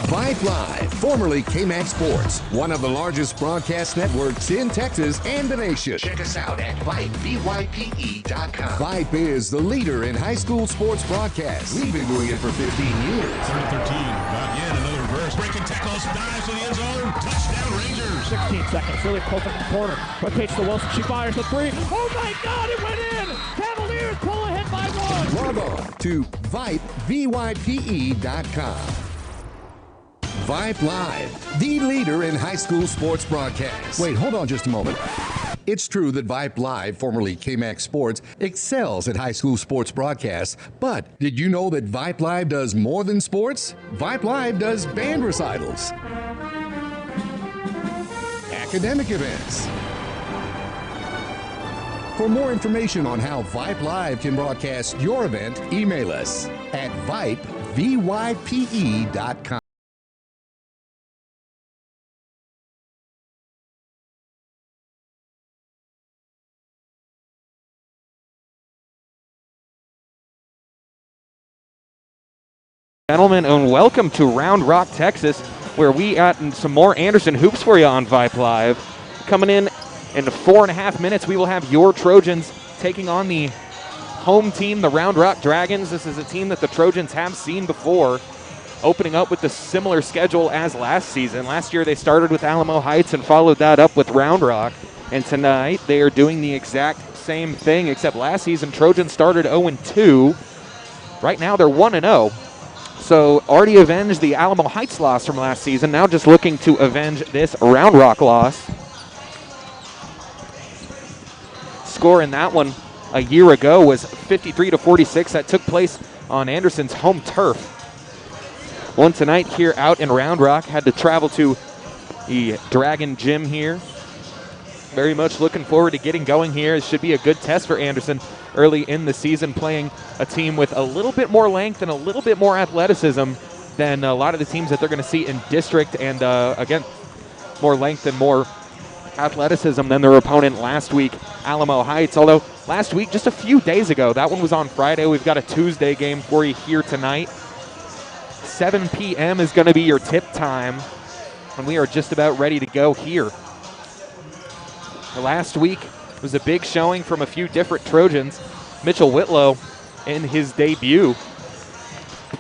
Vype Live, formerly KMAX Sports, one of the largest broadcast networks in Texas and the nation. Check us out at VypeBYPE.com. Vype is the leader in high school sports broadcasts. We've been doing it for 15 years. 3rd and 13, not yet, another reverse, breaking tackles, dives to the end zone, touchdown Rangers. 16 seconds, really close in the corner. Quick pitch to Wilson, she fires the three. Oh my God, it went in! Cavaliers pull ahead by one. Log on to VypeBYPE.com. Vype Live, the leader in high school sports broadcasts. Wait, hold on just a moment. It's true that Vype Live, formerly KMAX Sports, excels at high school sports broadcasts, but did you know that Vype Live does more than sports? Vype Live does band recitals, academic events. For more information on how Vype Live can broadcast your event, email us at VypeBYPE.com. Gentlemen, and welcome to Round Rock, Texas, where we got some more Anderson hoops for you on Vype Live. Coming in 4.5 minutes, we will have your Trojans taking on the home team, the Round Rock Dragons. This is a team that the Trojans have seen before, opening up with a similar schedule as last season. Last year they started with Alamo Heights and followed that up with Round Rock, and tonight they are doing the exact same thing, except last season Trojans started 0-2. Right now they're 1-0. So already avenged the Alamo Heights loss from last season, now just looking to avenge this Round Rock loss. Score in that one a year ago was 53-46. That took place on Anderson's home turf. One tonight here out in Round Rock. Had to travel to the Dragon Gym here. Very much looking forward to getting going here. It should be a good test for Anderson early in the season, playing a team with a little bit more length and a little bit more athleticism than a lot of the teams that they're going to see in district, and again, more length and more athleticism than their opponent last week, Alamo Heights. Although last week, just a few days ago, that one was on Friday. We've got a Tuesday game for you here tonight. 7 p.m. is going to be your tip time, and we are just about ready to go here. Last week was a big showing from a few different Trojans. Mitchell Whitlow, in his debut,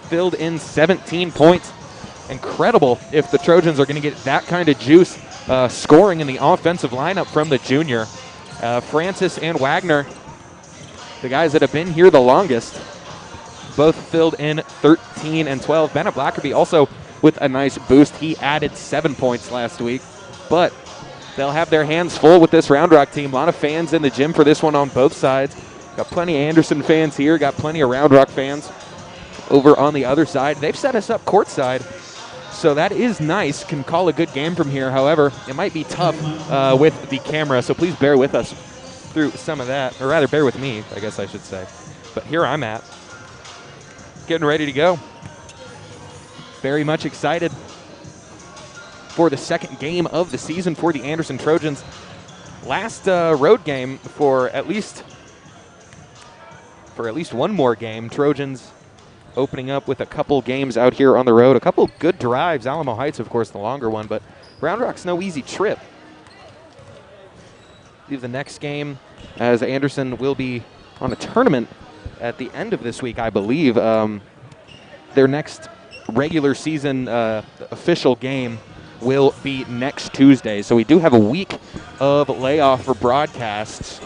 filled in 17 points. Incredible if the Trojans are going to get that kind of juice scoring in the offensive lineup from the junior. Francis and Wagner, the guys that have been here the longest, both filled in 13 and 12. Bennett Blackerby also with a nice boost. He added 7 points last week, but they'll have their hands full with this Round Rock team. A lot of fans in the gym for this one on both sides. Got plenty of Anderson fans here. Got plenty of Round Rock fans over on the other side. They've set us up courtside, so that is nice. Can call a good game from here. However, it might be tough with the camera, so please bear with us through some of that. Or rather, bear with me, I guess I should say. But here I'm at, getting ready to go. Very much excited for the second game of the season for the Anderson Trojans. Last road game for at least one more game. Trojans opening up with a couple games out here on the road. A couple good drives. Alamo Heights, of course, the longer one, but Round Rock's no easy trip. The next game, as Anderson will be on a tournament at the end of this week, I believe. Their next regular season official game will be next Tuesday. So we do have a week of layoff for broadcasts.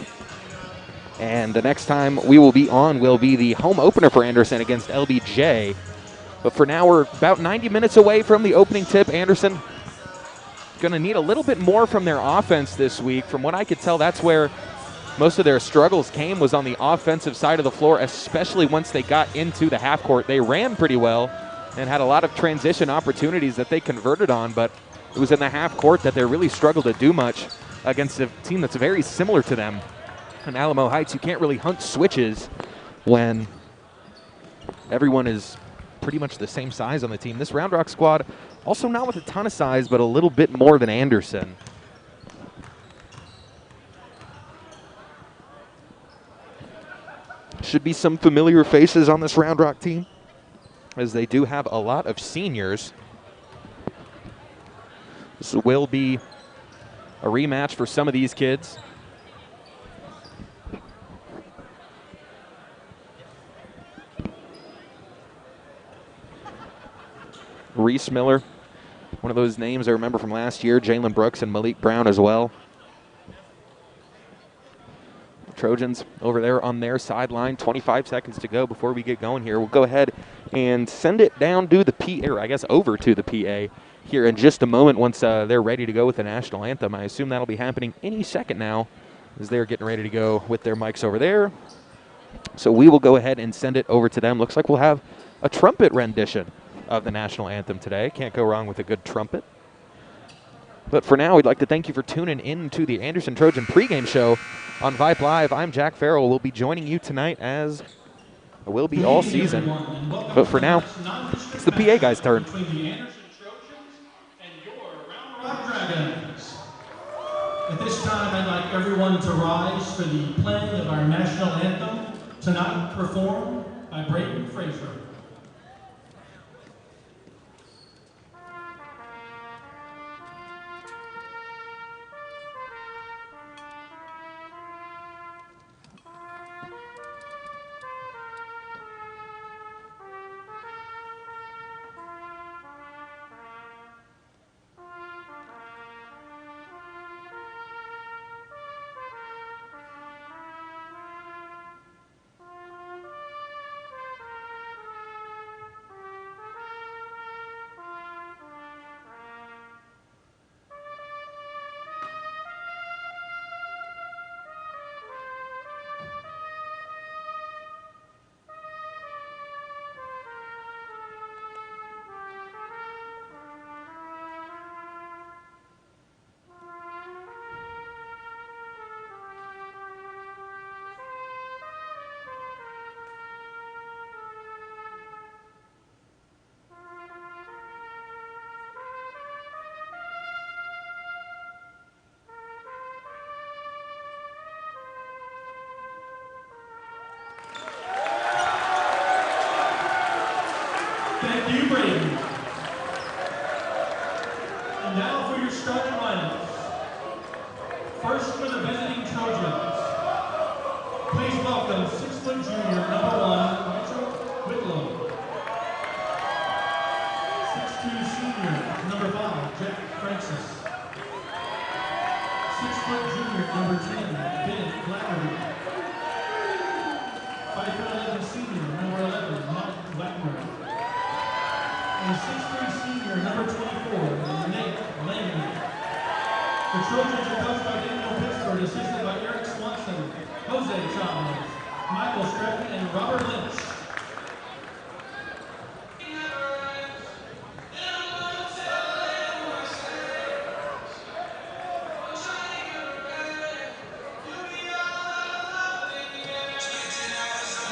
And the next time we will be on will be the home opener for Anderson against LBJ. But for now, we're about 90 minutes away from the opening tip. Anderson going to need a little bit more from their offense this week. From what I could tell, that's where most of their struggles came, was on the offensive side of the floor, especially once they got into the half court. They ran pretty well and had a lot of transition opportunities that they converted on, but it was in the half court that they really struggled to do much against a team that's very similar to them. In Alamo Heights, you can't really hunt switches when everyone is pretty much the same size on the team. This Round Rock squad, also not with a ton of size, but a little bit more than Anderson. Should be some familiar faces on this Round Rock team, as they do have a lot of seniors. This will be a rematch for some of these kids. Reese Miller, one of those names I remember from last year. Jalen Brooks and Malik Brown as well. Trojans over there on their sideline. 25 seconds to go before we get going here. We'll go ahead and send it down to the PA, or I guess over to the PA here in just a moment once they're ready to go with the national anthem. I assume that'll be happening any second now as they're getting ready to go with their mics over there. So we will go ahead and send it over to them. Looks like we'll have a trumpet rendition of the national anthem today. Can't go wrong with a good trumpet. But for now, we'd like to thank you for tuning in to the Anderson Trojan pregame show on Vype Live. I'm Jack Farrell. We'll be joining you tonight, as I will be all season. But for now, it's the PA guys' turn. Between the Anderson Trojans and your Round Rock Dragons. At this time, I'd like everyone to rise for the playing of our national anthem, tonight performed by Brayden Fraser. Thank you, Brayden. And now for your starting lineups. First for the visiting Trojans. Please welcome 6-foot junior, number 1, Mitchell Whitlow. 6'2" senior, number 5, Jack Francis. 6-foot junior, number 10, Ben Flaherty. 5'11" senior, number 11, Mike Wagner. And 6'3" senior, number 24, Nate Langley. The Trojans are coached by Daniel Pittsburgh, assisted by Eric Swanson, Jose Chavez, Michael Stratton, and Robert Lynch.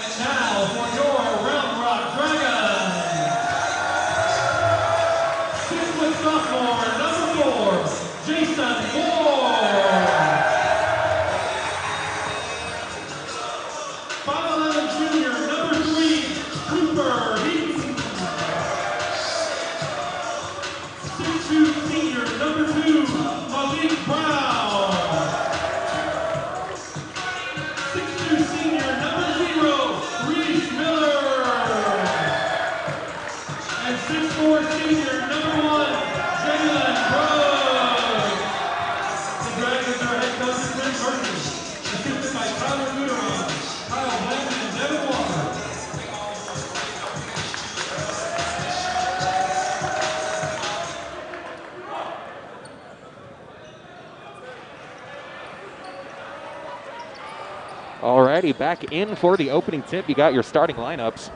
And now for your Round Rock Dragons. 6-foot sophomore, number 4, Jason Moore. 5'11" junior, number 3, Cooper Heaton. 6'2" senior, number 2, Malik Brown. 6'2" senior, number 0, Reese Miller. And 6'4" senior, number 1, Jalen Brooks. The Dragons are head coach Quinn Murphy, assisted by Tyler Guteron, Kyle Blackman, and Devin Walker. Alrighty, back in for the opening tip. You got your starting lineups.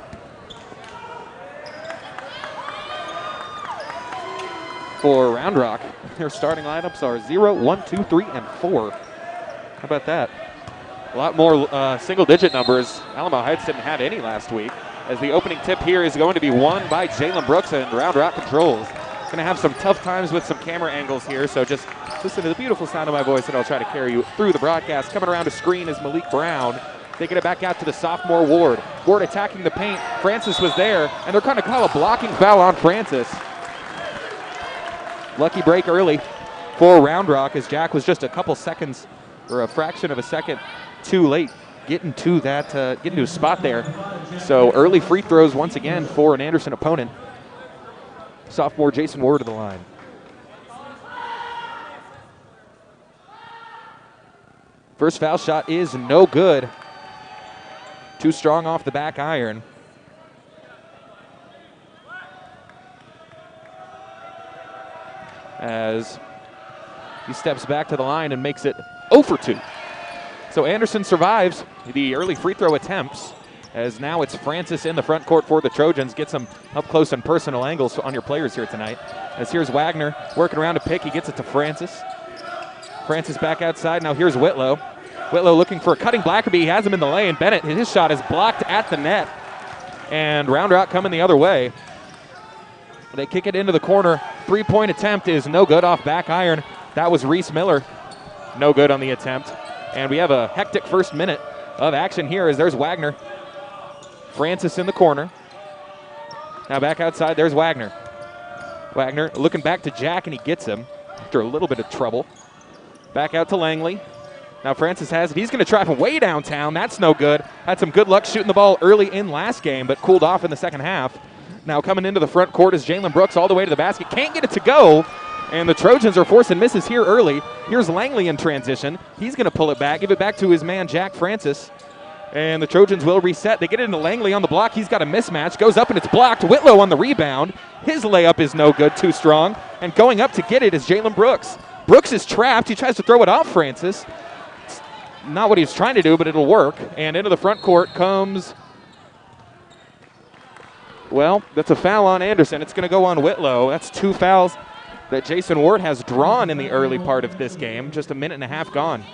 For Round Rock, their starting lineups are 0, 1, 2, 3, and 4. How about that? A lot more single-digit numbers. Alamo Heights didn't have any last week, as the opening tip here is going to be won by Jalen Brooks and Round Rock Controls. Going to have some tough times with some camera angles here, so just listen to the beautiful sound of my voice, and I'll try to carry you through the broadcast. Coming around the screen is Malik Brown, taking it back out to the sophomore Ward. Ward attacking the paint. Francis was there, and they're going to call a blocking foul on Francis. Lucky break early for Round Rock, as Jack was just a couple seconds or a fraction of a second too late getting to a spot there. So early free throws once again for an Anderson opponent. Sophomore Jason Ward to the line. First foul shot is no good. Too strong off the back iron. As he steps back to the line and makes it 0 for 2. So Anderson survives the early free throw attempts, as now it's Francis in the front court for the Trojans. Get some up close and personal angles on your players here tonight. As here's Wagner working around a pick. He gets it to Francis. Francis back outside. Now here's Whitlow. Whitlow looking for a cutting Blackerby. He has him in the lane. Bennett, his shot is blocked at the net. And Round Rock coming the other way. They kick it into the corner. Three-point attempt is no good off back iron. That was Reese Miller. No good on the attempt. And we have a hectic first minute of action here, as there's Wagner. Francis in the corner. Now back outside, there's Wagner. Wagner looking back to Jack, and he gets him after a little bit of trouble. Back out to Langley. Now Francis has it. He's going to try from way downtown. That's no good. Had some good luck shooting the ball early in last game, but cooled off in the second half. Now coming into the front court is Jalen Brooks all the way to the basket. Can't get it to go. And the Trojans are forcing misses here early. Here's Langley in transition. He's going to pull it back, give it back to his man, Jack Francis. And the Trojans will reset. They get it into Langley on the block. He's got a mismatch. Goes up and it's blocked. Whitlow on the rebound. His layup is no good, too strong. And going up to get it is Jalen Brooks. Brooks is trapped. He tries to throw it off Francis. It's not what he was trying to do, but it'll work. And into the front court comes, well, that's a foul on Anderson. It's going to go on Whitlow. That's 2 fouls that Jason Ward has drawn in the early part of this game. Just a minute and a half gone.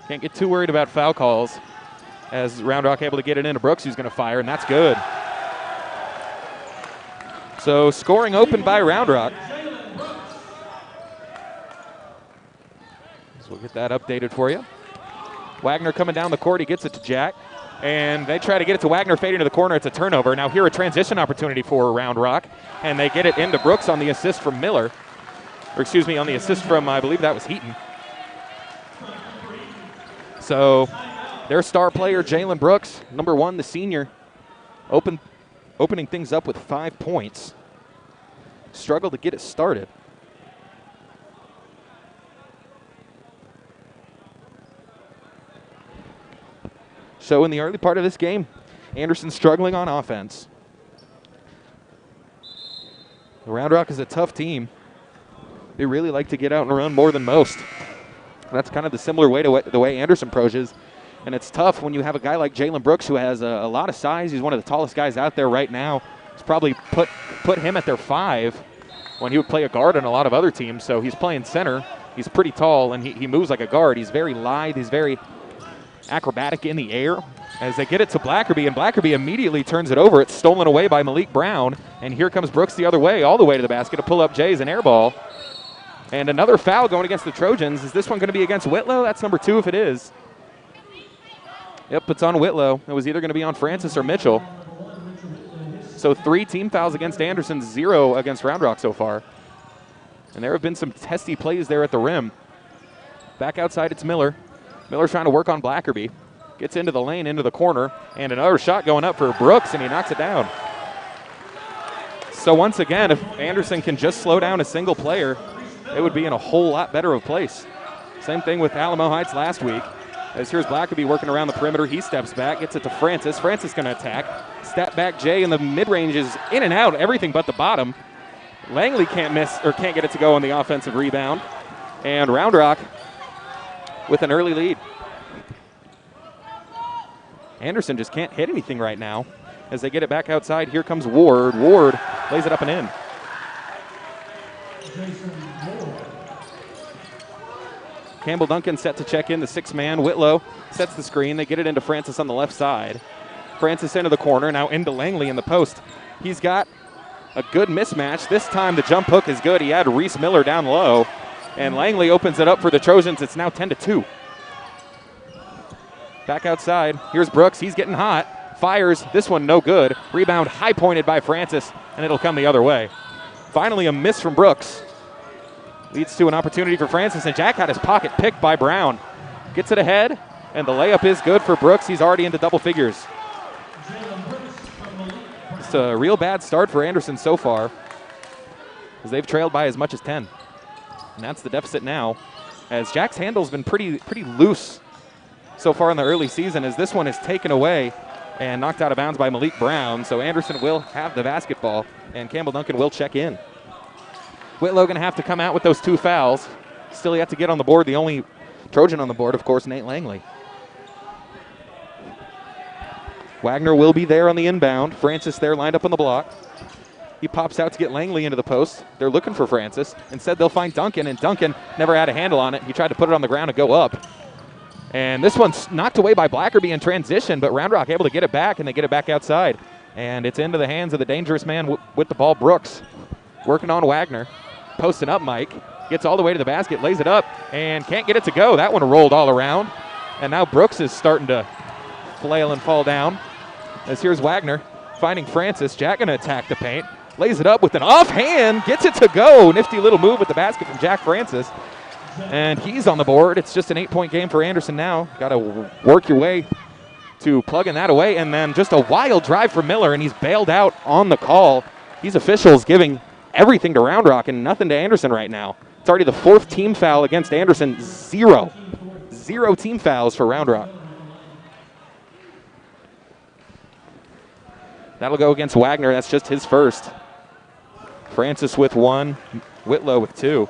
Can't get too worried about foul calls, as Round Rock able to get it into Brooks, who's going to fire, and that's good. So scoring open by Round Rock. So we'll get that updated for you. Wagner coming down the court. He gets it to Jack. And they try to get it to Wagner, fading to the corner. It's a turnover. Now here a transition opportunity for Round Rock. And they get it into Brooks on the assist from Miller. Or excuse me, on the assist from, I believe that was Heaton. So their star player, Jalen Brooks, number 1, the senior, opening things up with 5 points. Struggled to get it started. So in the early part of this game, Anderson struggling on offense. Round Rock is a tough team. They really like to get out and run more than most. That's kind of the similar way to the way Anderson approaches. And it's tough when you have a guy like Jalen Brooks, who has a lot of size. He's one of the tallest guys out there right now. It's probably put him at their 5 when he would play a guard on a lot of other teams. So he's playing center. He's pretty tall, and he moves like a guard. He's very lithe. He's very acrobatic in the air. As they get it to Blackerby, and Blackerby immediately turns it over. It's stolen away by Malik Brown, and here comes Brooks the other way, all the way to the basket to pull up Jay's an air ball. And another foul going against the Trojans. Is this one going to be against Whitlow? That's number 2 if it is. Yep, it's on Whitlow. It was either going to be on Francis or Mitchell. So 3 team fouls against Anderson, 0 against Round Rock so far. And there have been some testy plays there at the rim. Back outside, it's Miller. Miller's trying to work on Blackerby. Gets into the lane, into the corner, and another shot going up for Brooks, and he knocks it down. So once again, if Anderson can just slow down a single player, it would be in a whole lot better of place. Same thing with Alamo Heights last week. As here's Blackerby working around the perimeter. He steps back, gets it to Francis. Francis going to attack. Step back Jay in the mid-range is in and out, everything but the bottom. Langley can't get it to go on the offensive rebound. And Round Rock with an early lead. Anderson just can't hit anything right now. As they get it back outside, here comes Ward. Ward lays it up and in. Campbell Duncan set to check in, the 6-man. Whitlow sets the screen. They get it into Francis on the left side. Francis into the corner, now into Langley in the post. He's got a good mismatch. This time the jump hook is good. He had Reese Miller down low. And Langley opens it up for the Trojans. It's now 10-2. Back outside. Here's Brooks. He's getting hot. fires. This one no good. Rebound high pointed by Francis, and it'll come the other way. Finally, a miss from Brooks. Leads to an opportunity for Francis, and Jack had his pocket picked by Brown. Gets it ahead, and the layup is good for Brooks. He's already into double figures. It's a real bad start for Anderson so far, as they've trailed by as much as 10. And that's the deficit now, as Jack's handle's been pretty loose so far in the early season, as this one is taken away and knocked out of bounds by Malik Brown. So Anderson will have the basketball, and Campbell Duncan will check in. Whitlow going to have to come out with those 2 fouls. Still yet to get on the board. The only Trojan on the board, of course, Nate Langley. Wagner will be there on the inbound. Francis there lined up on the block. He pops out to get Langley into the post. They're looking for Francis. Instead, they'll find Duncan, and Duncan never had a handle on it. He tried to put it on the ground and go up. And this one's knocked away by Blackerby in transition, but Round Rock able to get it back, and they get it back outside. And it's into the hands of the dangerous man with the ball, Brooks. Working on Wagner. Posting up Mike. Gets all the way to the basket, lays it up, and can't get it to go. That one rolled all around. And now Brooks is starting to flail and fall down. As here's Wagner finding Francis. Jack going to attack the paint. Lays it up with an offhand. Gets it to go. Nifty little move with the basket from Jack Francis. And he's on the board. It's just an 8-point game for Anderson now. Got to work your way to plugging that away. And then just a wild drive for Miller, and he's bailed out on the call. These officials giving everything to Round Rock and nothing to Anderson right now. It's already the 4th team foul against Anderson. 0 team fouls for Round Rock. That'll go against Wagner. That's just his first. Francis with 1, Whitlow with 2.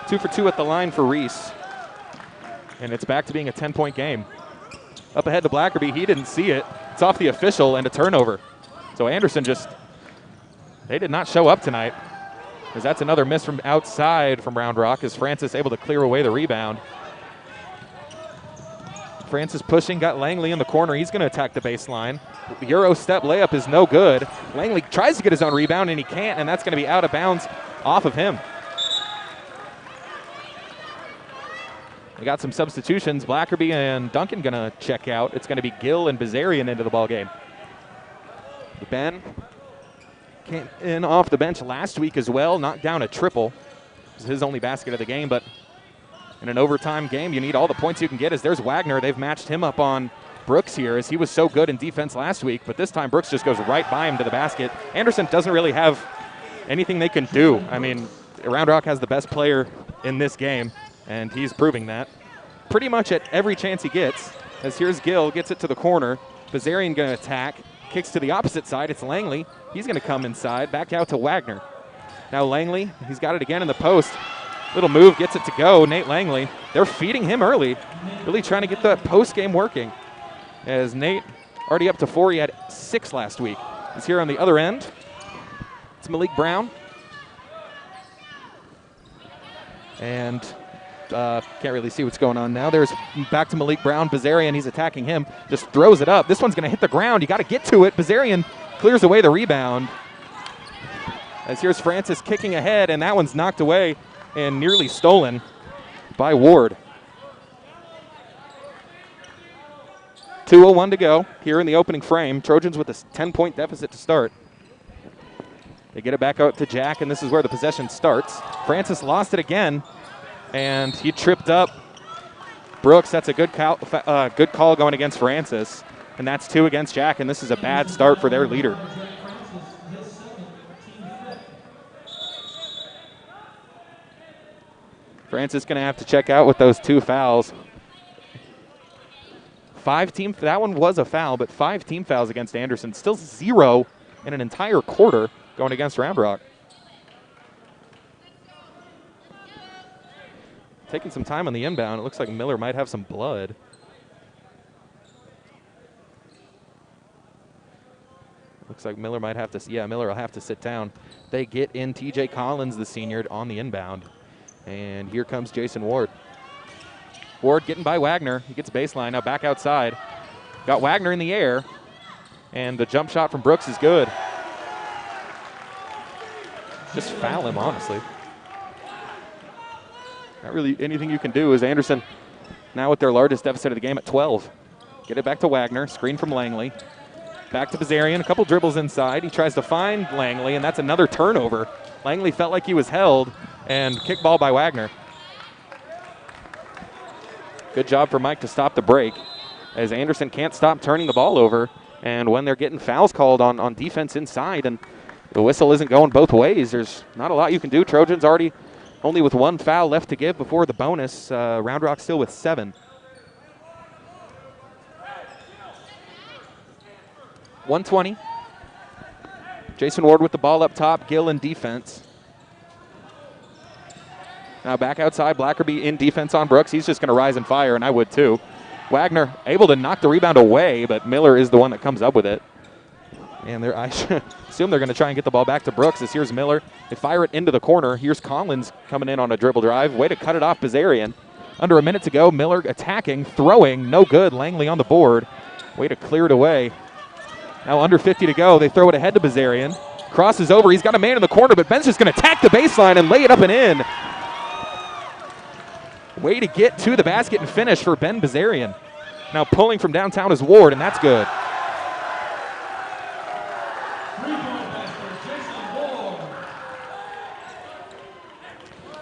Two for 2 at the line for Reese. And it's back to being a 10-point game. Up ahead to Blackerby. He didn't see it. It's off the official and a turnover. So Anderson they did not show up tonight, as that's another miss from outside from Round Rock, as Francis able to clear away the rebound. Francis pushing, got Langley in the corner. He's going to attack the baseline. The Euro step layup is no good. Langley tries to get his own rebound, and he can't, and that's going to be out of bounds off of him. We got some substitutions. Blackerby and Duncan going to check out. It's going to be Gill and Bazarian into the ball game. Ben came in off the bench last week as well, knocked down a triple. It was his only basket of the game, but in an overtime game, you need all the points you can get. As there's Wagner. They've matched him up on Brooks here, as he was so good in defense last week, but this time Brooks just goes right by him to the basket. Anderson doesn't really have anything they can do. I mean, Round Rock has the best player in this game, and he's proving that pretty much at every chance he gets. As here's Gill, gets it to the corner. Bazarian going to attack, kicks to the opposite side. It's Langley. He's going to come inside, back out to Wagner. Now Langley, he's got it again in the post. Little move, gets it to go. Nate Langley, they're feeding him early, really trying to get that post game working. As Nate already up to 4, he had 6 last week. He's here on the other end. It's Malik Brown. And can't really see what's going on now. There's back to Malik Brown. Bazarian, he's attacking him. Just throws it up. This one's going to hit the ground. You got to get to it. Bazarian clears away the rebound. As here's Francis kicking ahead, and that one's knocked away and nearly stolen by Ward. 2:01 to go here in the opening frame. Trojans with a 10-point deficit to start. They get it back out to Jack, and this is where the possession starts. Francis lost it again, and he tripped up Brooks. That's a good call going against Francis, and that's 2 against Jack, and this is a bad start for their leader. Francis going to have to check out with those 2 fouls. That one was a foul, but 5 team fouls against Anderson. Still 0 in an entire quarter going against Round Rock. Taking some time on the inbound. It looks like Miller might have some blood. Looks like Miller might have to, Miller will have to sit down. They get in TJ Collins, the senior, on the inbound. And here comes Jason Ward. Ward getting by Wagner. He gets baseline, now back outside. Got Wagner in the air, and the jump shot from Brooks is good. Just foul him, honestly. not really anything you can do as Anderson now with their largest deficit of the game at 12. Get it back to Wagner, screen from Langley. Back to Bazarian, a couple dribbles inside. He tries to find Langley, and that's another turnover. Langley felt like he was held, and kickball by Wagner. Good job for Mike to stop the break, as Anderson can't stop turning the ball over, and when they're getting fouls called on defense inside, and the whistle isn't going both ways, there's not a lot you can do. Trojans already only with one foul left to give before the bonus. Round Rock still with 7. 120. Jason Ward with the ball up top, Gill in defense. Now back outside, Blackerby in defense on Brooks. He's just going to rise and fire, and I would too. Wagner able to knock the rebound away, but Miller is the one that comes up with it. And I assume they're going to try and get the ball back to Brooks. As here's Miller. They fire it into the corner. Here's Collins coming in on a dribble drive. Way to cut it off Bazarian. Under a minute to go. Miller attacking, throwing, no good. Langley on the board. Way to clear it away. Now under 50 to go. They throw it ahead to Bazarian. Crosses over. He's got a man in the corner, but Ben's just going to attack the baseline and lay it up and in. Way to get to the basket and finish for Ben Bazarian. Now pulling from downtown is Ward, and that's good.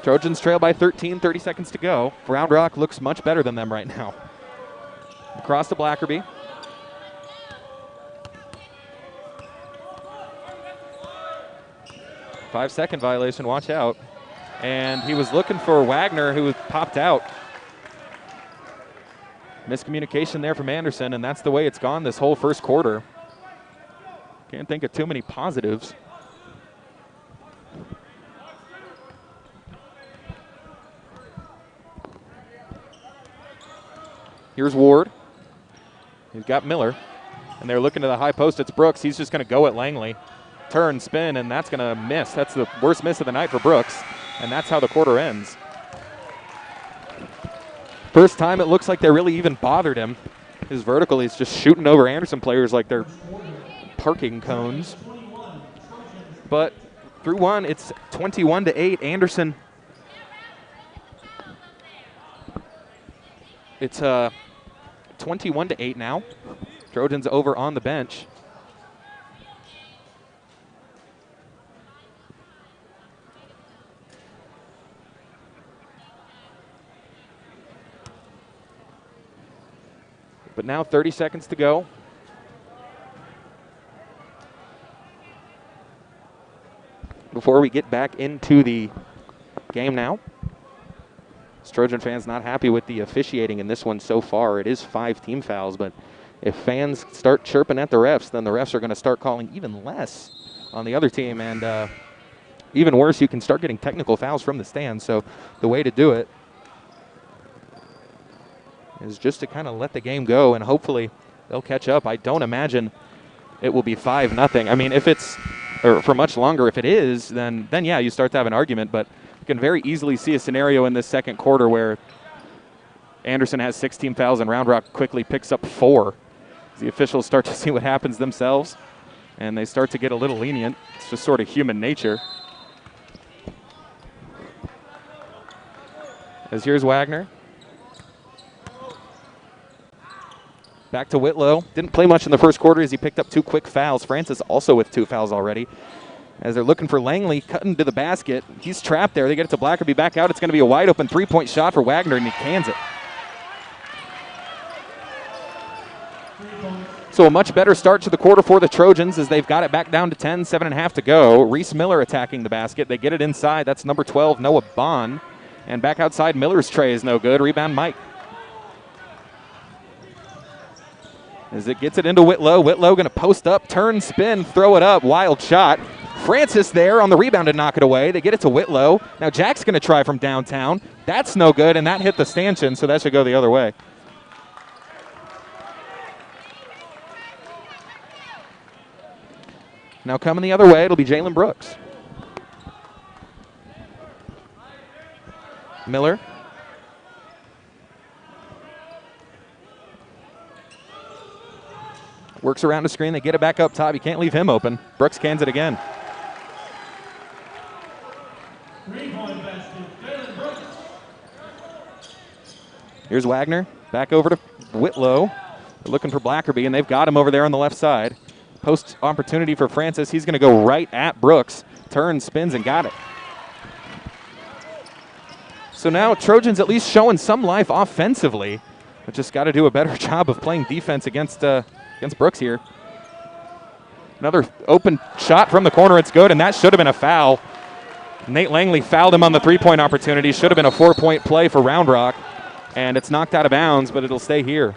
Trojans trail by 13, 30 seconds to go. Round Rock looks much better than them right now. Across to Blackerby. Five-second violation, watch out. And he was looking for Wagner, who popped out. Miscommunication there from Anderson, and that's the way it's gone this whole first quarter. Can't think of too many positives. Here's Ward. He's got Miller. And they're looking to the high post. It's Brooks. He's just going to go at Langley. Turn, spin, and that's going to miss. That's the worst miss of the night for Brooks. And that's how the quarter ends. First time it looks like they really even bothered him. His vertical, he's just shooting over Anderson players like they're parking cones. But through one, it's 21-8. Anderson. It's 21-8 now. Trojans over on the bench. But now 30 seconds to go. Before we get back into the game now. Trojan fans not happy with the officiating in this one so far. It is 5 team fouls, but if fans start chirping at the refs, then the refs are going to start calling even less on the other team. And even worse, you can start getting technical fouls from the stands. So the way to do it is just to kind of let the game go, and hopefully they'll catch up. I don't imagine it will be 5-0. I mean, if it's, or for much longer, if it is, then yeah, you start to have an argument. But you can very easily see a scenario in this second quarter where Anderson has 16 fouls and Round Rock quickly picks up 4. The officials start to see what happens themselves, and they start to get a little lenient. It's just sort of human nature. As here's Wagner. Back to Whitlow. Didn't play much in the first quarter as he picked up 2 quick fouls. Francis also with 2 fouls already. As they're looking for Langley, cutting to the basket. He's trapped there. They get it to Blackerby back out. It's going to be a wide open 3-point shot for Wagner, and he cans it. So a much better start to the quarter for the Trojans as they've got it back down to 10, 7.5 to go. Reese Miller attacking the basket. They get it inside. That's number 12, Noah Bond. And back outside, Miller's tray is no good. Rebound, Mike. As it gets it into Whitlow. Whitlow going to post up, turn, spin, throw it up. Wild shot. Francis there on the rebound to knock it away. They get it to Whitlow. Now Jack's going to try from downtown. That's no good, and that hit the stanchion, so that should go the other way. Now coming the other way, it'll be Jalen Brooks. Miller. Works around the screen. They get it back up top. You can't leave him open. Brooks cans it again. Here's Wagner. Back over to Whitlow. They're looking for Blackerby, and they've got him over there on the left side. Post opportunity for Francis. He's going to go right at Brooks. Turns, spins, and got it. So now Trojans at least showing some life offensively, but just got to do a better job of playing defense against Brooks here. Another open shot from the corner. It's good, and that should have been a foul. Nate Langley fouled him on the three-point opportunity. Should have been a 4-point play for Round Rock, and it's knocked out of bounds, but it'll stay here.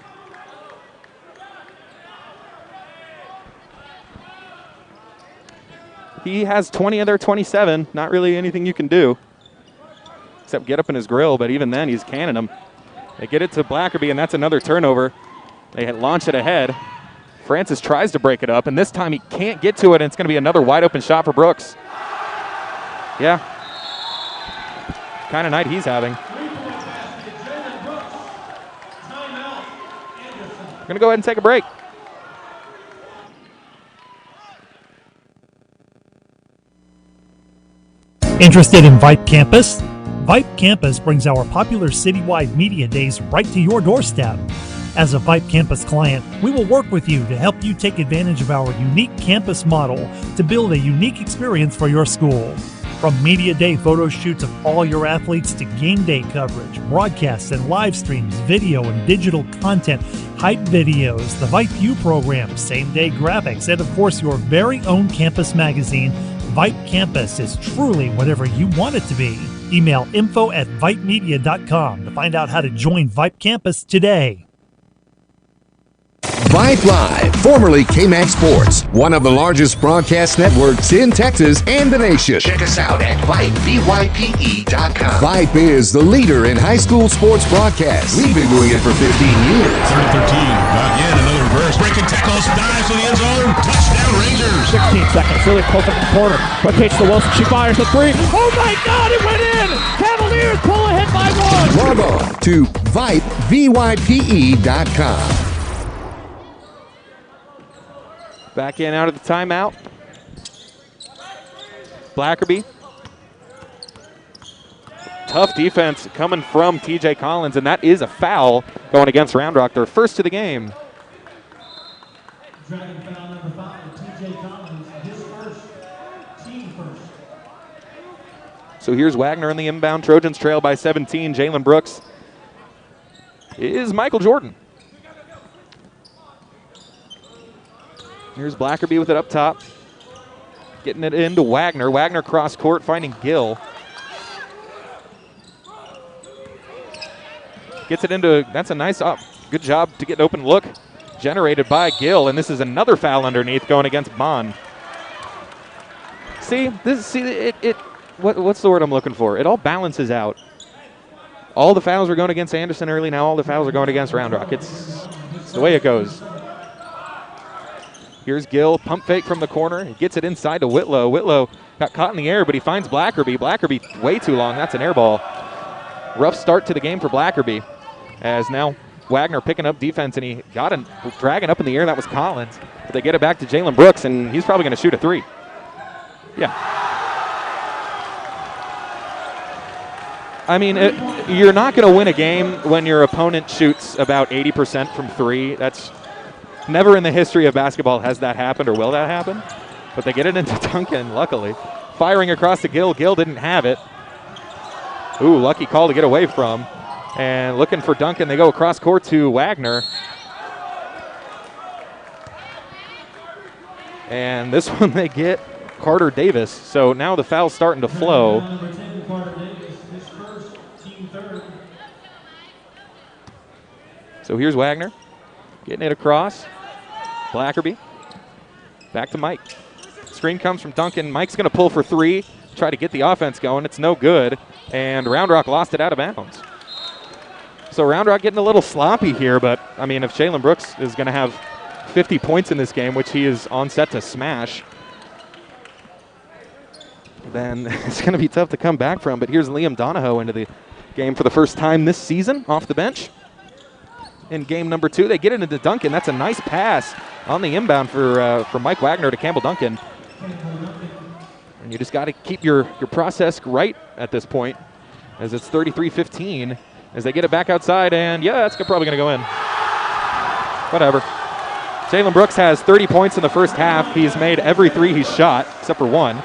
He has 20 of their 27. Not really anything you can do except get up in his grill, but even then he's canning them. They get it to Blackerby, and that's another turnover. They launch it ahead. Francis tries to break it up, and this time he can't get to it, and it's going to be another wide-open shot for Brooks. Yeah. Kind of night he's having. We're going to go ahead and take a break. Interested in Vype Campus? Vype Campus brings our popular citywide media days right to your doorstep. As a Vype Campus client, we will work with you to help you take advantage of our unique campus model to build a unique experience for your school. From media day photo shoots of all your athletes to game day coverage, broadcasts and live streams, video and digital content, hype videos, the Vype U program, same-day graphics, and of course your very own campus magazine, Vype Campus is truly whatever you want it to be. Email info@vypemedia.com to find out how to join Vype Campus today. Vype Live, formerly KMAX Sports, one of the largest broadcast networks in Texas and the nation. Check us out at VypeBYPE.com. Vype is the leader in high school sports broadcasts. We've been doing it for 15 years. 3rd and 13. Not yet. Another reverse. Breaking tackles. Dives to the end zone. Touchdown Rangers. 16 seconds. Really close in the corner. Rotates to Wilson. She fires the three. Oh my God! It went in. Cavaliers pull ahead by one. Log on to VypeBYPE.com. Back in out of the timeout. Blackerby. Tough defense coming from TJ Collins, and that is a foul going against Round Rock, their first of the game. Dragon foul number 5, TJ Collins, his first, team first. So here's Wagner in the inbound. Trojans trail by 17. Jalen Brooks is Michael Jordan. Here's Blackerby with it up top. Getting it into Wagner. Wagner cross court, finding Gill. Gets it into, that's a nice up. Good job to get an open look generated by Gill, and this is another foul underneath going against Bond. What's the word I'm looking for? It all balances out. All the fouls were going against Anderson early, now all the fouls are going against Round Rock. It's the way it goes. Here's Gill, pump fake from the corner. He gets it inside to Whitlow. Whitlow got caught in the air, but he finds Blackerby. Blackerby way too long. That's an air ball. Rough start to the game for Blackerby, as now Wagner picking up defense, and he got him dragging up in the air. That was Collins. But they get it back to Jalen Brooks, and he's probably going to shoot a three. Yeah. I mean, you're not going to win a game when your opponent shoots about 80% from three. That's never in the history of basketball has that happened, or will that happen. But they get it into Duncan, luckily. Firing across to Gill. Gill didn't have it. Ooh, lucky call to get away from. And looking for Duncan, they go across court to Wagner. And this one they get Carter Davis. So now the foul's starting to flow. Number 10, Carter Davis, his first, team third. So here's Wagner getting it across. Blackerby. Back to Mike. Screen comes from Duncan. Mike's going to pull for three. Try to get the offense going. It's no good. And Round Rock lost it out of bounds. So Round Rock getting a little sloppy here, but, I mean, if Jalen Brooks is going to have 50 points in this game, which he is on set to smash, then it's going to be tough to come back from. But here's Liam Donahoe into the game for the first time this season off the bench. In game number 2, they get it into Duncan. That's a nice pass on the inbound for Mike Wagner to Campbell Duncan. And you just got to keep your process right at this point, as it's 33-15. as they get it back outside, and yeah, that's probably going to go in. Whatever. Jalen Brooks has 30 points in the first half. He's made every three he's shot, except for one.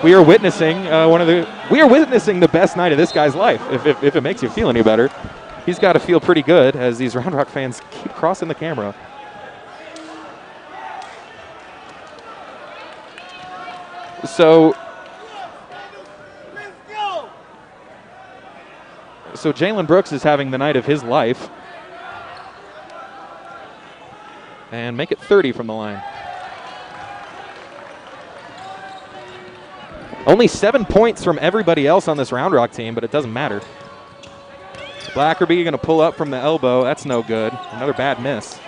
We are witnessing the best night of this guy's life, if it makes you feel any better. He's got to feel pretty good as these Round Rock fans keep crossing the camera. So Jalen Brooks is having the night of his life. And make it 30 from the line. Only 7 points from everybody else on this Round Rock team, but it doesn't matter. Blackerby going to pull up from the elbow. That's no good. Another bad miss.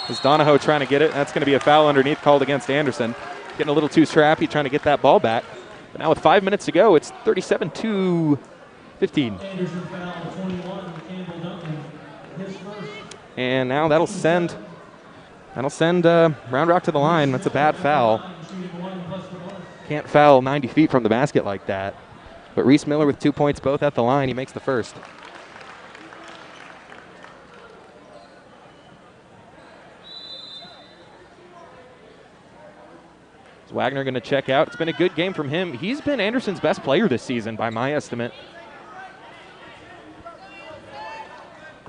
Is Donahoe trying to get it? That's going to be a foul underneath called against Anderson. Getting a little too scrappy, trying to get that ball back. But now with 5 minutes to go, it's 37-15. Anderson foul 21, Campbell Duncan, his first. And now that'll send Round Rock to the line. That's a bad foul. Can't foul 90 feet from the basket like that. But Reese Miller with 2 points both at the line. He makes the first. Is Wagner going to check out? It's been a good game from him. He's been Anderson's best player this season by my estimate.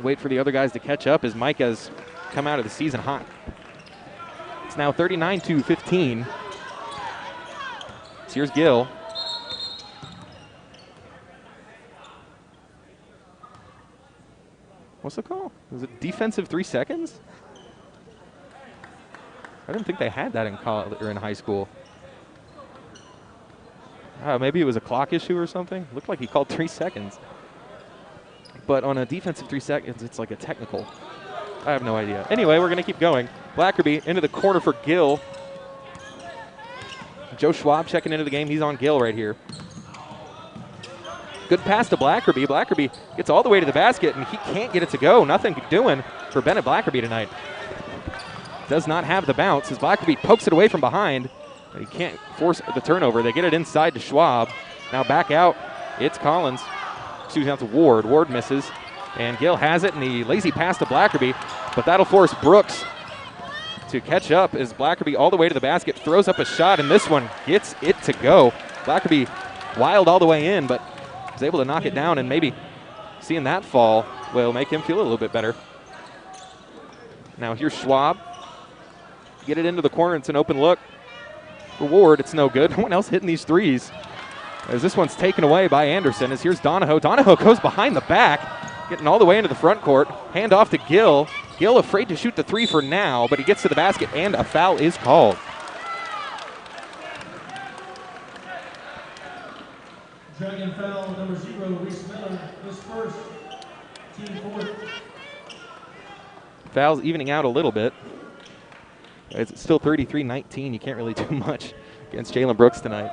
Wait for the other guys to catch up as Mike has come out of the season hot. It's now 39-15. So here's Gill. What's the call? Was it defensive 3 seconds? I didn't think they had that in college or in high school. Maybe it was a clock issue or something. Looked like he called 3 seconds. But on a defensive 3 seconds, it's like a technical. I have no idea. Anyway, we're going to keep going. Blackerby into the corner for Gill. Joe Schwab checking into the game. He's on Gill right here. Good pass to Blackerby. Blackerby gets all the way to the basket, and he can't get it to go. Nothing doing for Bennett Blackerby tonight. Does not have the bounce as Blackerby pokes it away from behind. He can't force the turnover. They get it inside to Schwab. Now back out. It's Collins. Excuse me, that's Ward. Ward misses. And Gill has it, and the lazy pass to Blackerby. But that'll force Brooks to catch up as Blackerby all the way to the basket, throws up a shot, and this one gets it to go. Blackerby wild all the way in, but was able to knock it down, and maybe seeing that fall will make him feel a little bit better. Now here's Schwab. Get it into the corner. It's an open look. For Ward, it's no good. No one else hitting these threes. As this one's taken away by Anderson, as here's Donahoe. Donahoe goes behind the back, getting all the way into the front court. Hand off to Gill. Gill afraid to shoot the three for now, but he gets to the basket, and a foul is called. Dragon foul number 0, Reese Miller, his first, team fourth. Foul's evening out a little bit. It's still 33-19. You can't really do much against Jalen Brooks tonight.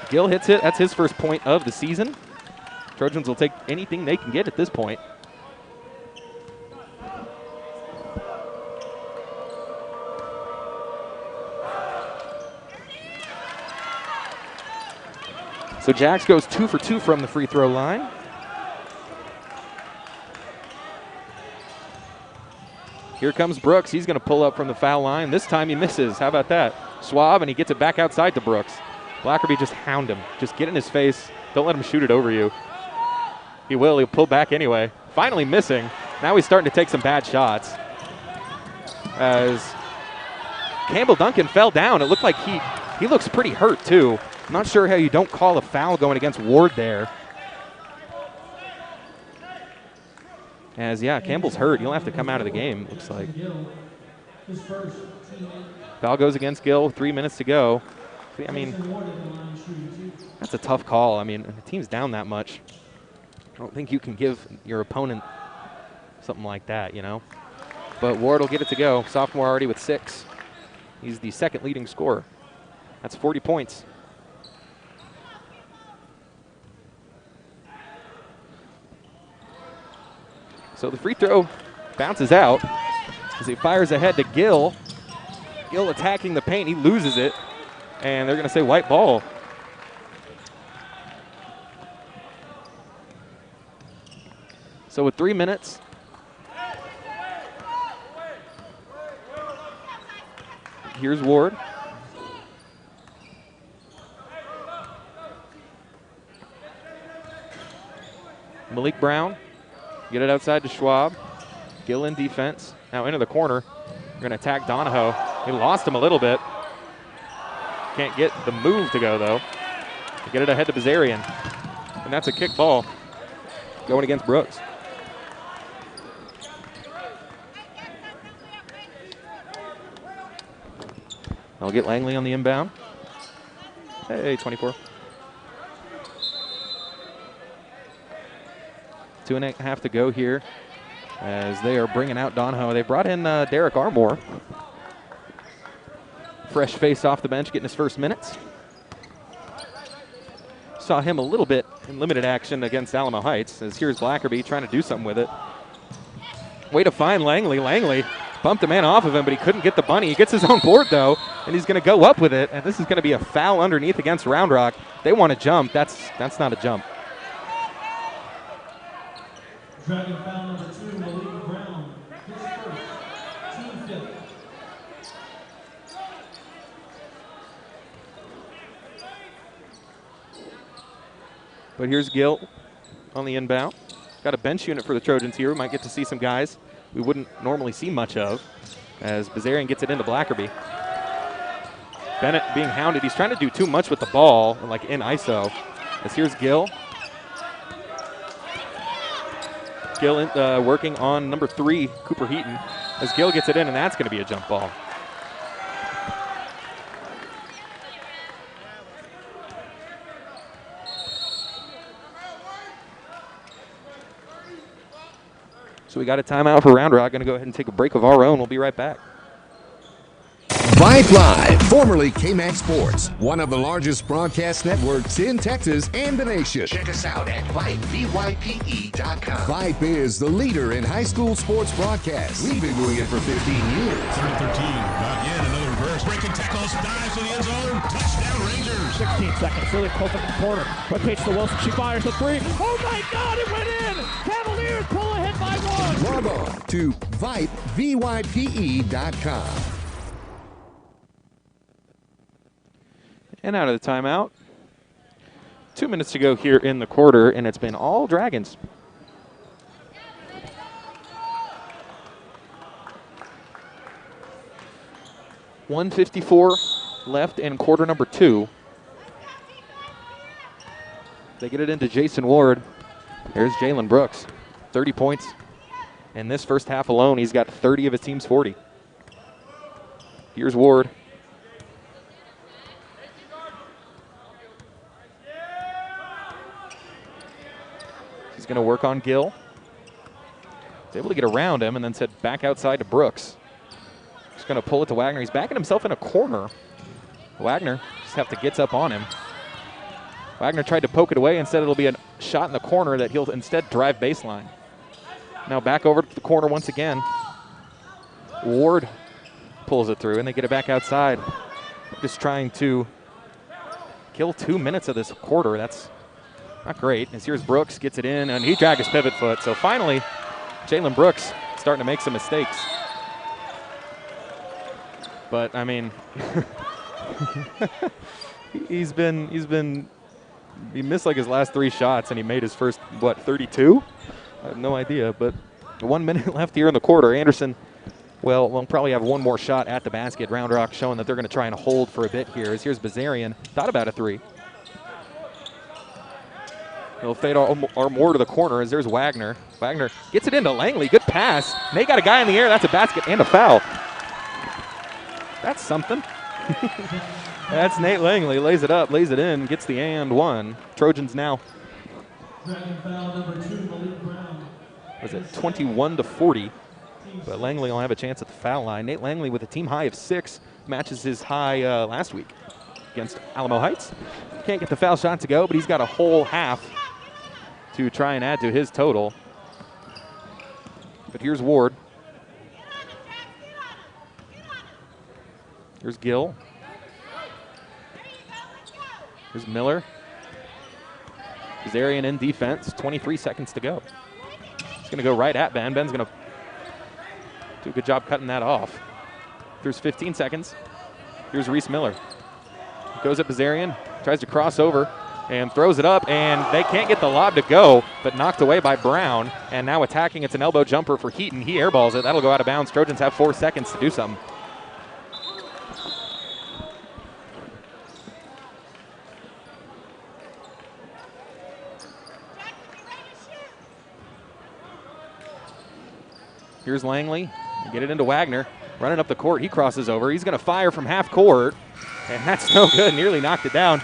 Gill hits it. That's his first point of the season. Trojans will take anything they can get at this point. So Jax goes 2 for 2 from the free throw line. Here comes Brooks. He's going to pull up from the foul line. This time he misses. How about that? Schwab, and he gets it back outside to Brooks. Blackerby just hound him. Just get in his face. Don't let him shoot it over you. He will. He'll pull back anyway. Finally missing. Now he's starting to take some bad shots. As Campbell Duncan fell down. It looked like he looks pretty hurt too. I'm not sure how you don't call a foul going against Ward there. As, yeah, Campbell's hurt. He'll have to come out of the game, looks like. Foul goes against Gill. 3 minutes to go. I mean, that's a tough call. I mean, the team's down that much. I don't think you can give your opponent something like that, you know. But Ward will get it to go. Sophomore already with 6. He's the second leading scorer. That's 40 points. So the free throw bounces out as he fires ahead to Gill. Gill attacking the paint. He loses it. And they're going to say white ball. So with 3 minutes, here's Ward. Malik Brown, get it outside to Schwab. Gill in defense. Now into the corner. We're going to attack Donahoe. He lost him a little bit. Can't get the move to go, though. Get it ahead to Bazarian. And that's a kick ball going against Brooks. I'll get Langley on the inbound. Hey, 24. 2.5 to go here as they are bringing out Donahoe. They brought in Derek Armour. Fresh face off the bench, getting his first minutes. Saw him a little bit in limited action against Alamo Heights, as here's Blackerby trying to do something with it. Way to find Langley. Langley bumped a man off of him, but he couldn't get the bunny. He gets his own board, though, and he's going to go up with it, and this is going to be a foul underneath against Round Rock. They want to jump. That's not a jump. Dragon foul number 2, Malik Brown. His first, team fifth. But here's Gill on the inbound. Got a bench unit for the Trojans here. We might get to see some guys we wouldn't normally see much of as Bazarian gets it into Blackerby. Bennett being hounded. He's trying to do too much with the ball, like in ISO. As here's Gill. Gill working on number 3, Cooper Heaton. As Gill gets it in, and that's going to be a jump ball. So we got a timeout for Round Rock. Going to go ahead and take a break of our own. We'll be right back. Vype Live, formerly KMAX Sports, one of the largest broadcast networks in Texas and the nation. Check us out at Vype, VYPE.com. Vype is the leader in high school sports broadcasts. We've been doing it for 15 years. 3rd and 13. Again, another reverse. Breaking tackles. Dives to the end zone. Touchdown, Rangers. 16 seconds, really close up in the corner. Quick pitch to Wilson, she fires the 3. Oh my God, it went in! Cavaliers pull ahead by 1. Log on to Vype, VYPE.com. And out of the timeout. 2 minutes to go here in the quarter, and it's been all Dragons. .154 left in quarter number 2. They get it into Jason Ward. There's Jalen Brooks, 30 points. In this first half alone, he's got 30 of his team's 40. Here's Ward. He's going to work on Gill. He's able to get around him and then said back outside to Brooks. He's going to pull it to Wagner. He's backing himself in a corner. Wagner just have to get up on him. Wagner tried to poke it away. Instead, it'll be a shot in the corner that he'll instead drive baseline. Now back over to the corner once again. Ward pulls it through, and they get it back outside. Just trying to kill 2 minutes of this quarter. That's not great. As here's Brooks, gets it in, and he dragged his pivot foot. So finally, Jalen Brooks starting to make some mistakes. But I mean, he missed like his last 3 shots, and he made his first 32? I have no idea. But 1 minute left here in the quarter. Anderson, well, we'll probably have one more shot at the basket. Round Rock showing that they're going to try and hold for a bit here. As here's Bazarian, thought about a 3. He'll fade more to the corner as there's Wagner. Wagner gets it into Langley. Good pass. And they got a guy in the air. That's a basket and a foul. That's something. That's Nate Langley. Lays it up, lays it in, gets the and 1. Trojans now. Dragon foul number 2, Malik Brown. Was it 21-40? But Langley will have a chance at the foul line. Nate Langley with a team high of 6 matches his high last week against Alamo Heights. Can't get the foul shot to go, but he's got a whole half to try and add to his total. But here's Ward. Here's Gill. Here's Miller. Bazarian in defense, 23 seconds to go. He's going to go right at Ben. Ben's going to do a good job cutting that off. There's 15 seconds. Here's Reese Miller. Goes at Bazarian, tries to cross over, and throws it up, and they can't get the lob to go, but knocked away by Brown. And now attacking, it's an elbow jumper for Heaton. He airballs it. That'll go out of bounds. Trojans have 4 seconds to do something. Here's Langley. Get it into Wagner. Running up the court. He crosses over. He's going to fire from half court. And that's no good. Nearly knocked it down.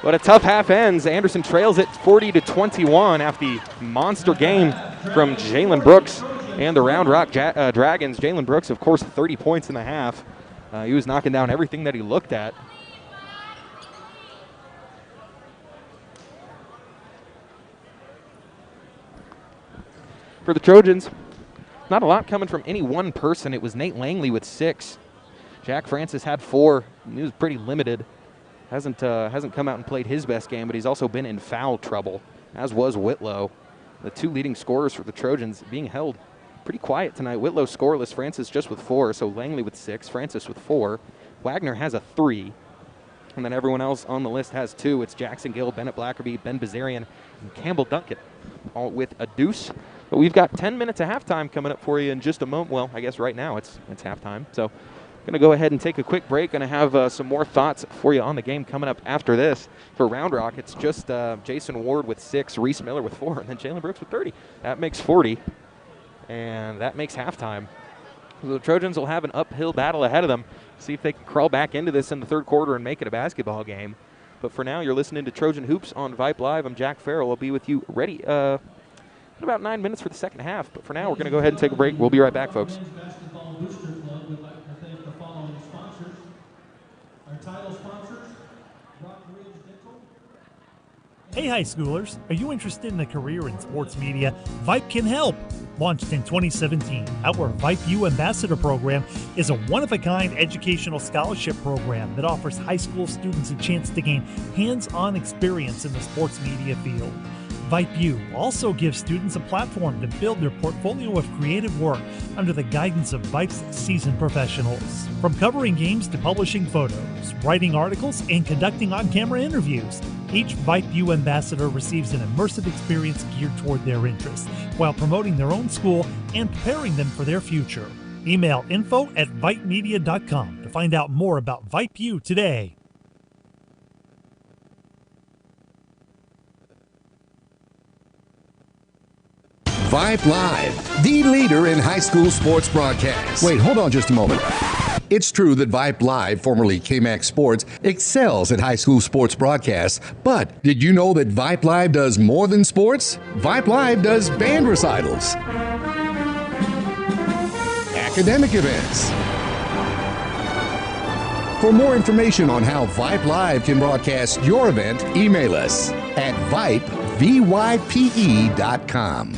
But a tough half ends. Anderson trails it 40-21 after the monster game from Jalen Brooks and the Round Rock Dragons. Jalen Brooks, of course, 30 points in the half. He was knocking down everything that he looked at. For the Trojans, not a lot coming from any one person. It was Nate Langley with 6. Jack Francis had 4. He was pretty limited. Hasn't come out and played his best game, but he's also been in foul trouble, as was Whitlow. The 2 leading scorers for the Trojans being held pretty quiet tonight. Whitlow scoreless, Francis just with 4, so Langley with 6, Francis with 4. Wagner has a 3, and then everyone else on the list has 2. It's Jackson Gill, Bennett Blackerby, Ben Bazarian, and Campbell Duncan, all with a deuce. But we've got 10 minutes of halftime coming up for you in just a moment. Well, I guess right now it's halftime. So going to go ahead and take a quick break. Going to have some more thoughts for you on the game coming up after this. For Round Rock, it's just Jason Ward with 6, Reese Miller with 4, and then Jalen Brooks with 30. That makes 40, and that makes halftime. So the Trojans will have an uphill battle ahead of them. See if they can crawl back into this in the third quarter and make it a basketball game. But for now, you're listening to Trojan Hoops on Vype Live. I'm Jack Farrell. I'll be with you ready in about 9 minutes for the second half. But for now, we're going to go ahead and take a break. We'll be right back, folks. Basketball Booster Club would like to thank the following sponsors. Our title sponsors, Rock Ridge Dental. Hey, high schoolers, are you interested in a career in sports media? Vype can help. Launched in 2017, our Vype U Ambassador Program is a one-of-a-kind educational scholarship program that offers high school students a chance to gain hands-on experience in the sports media field. Vype U also gives students a platform to build their portfolio of creative work under the guidance of Vype's seasoned professionals. From covering games to publishing photos, writing articles, and conducting on-camera interviews, each Vype U ambassador receives an immersive experience geared toward their interests, while promoting their own school and preparing them for their future. Email info@vypemedia.com to find out more about Vype U today. Vype Live, the leader in high school sports broadcasts. Wait, hold on just a moment. It's true that Vype Live, formerly KMAX Sports, excels at high school sports broadcasts, but did you know that Vype Live does more than sports? Vype Live does band recitals, academic events. For more information on how Vype Live can broadcast your event, email us at VYPE.com.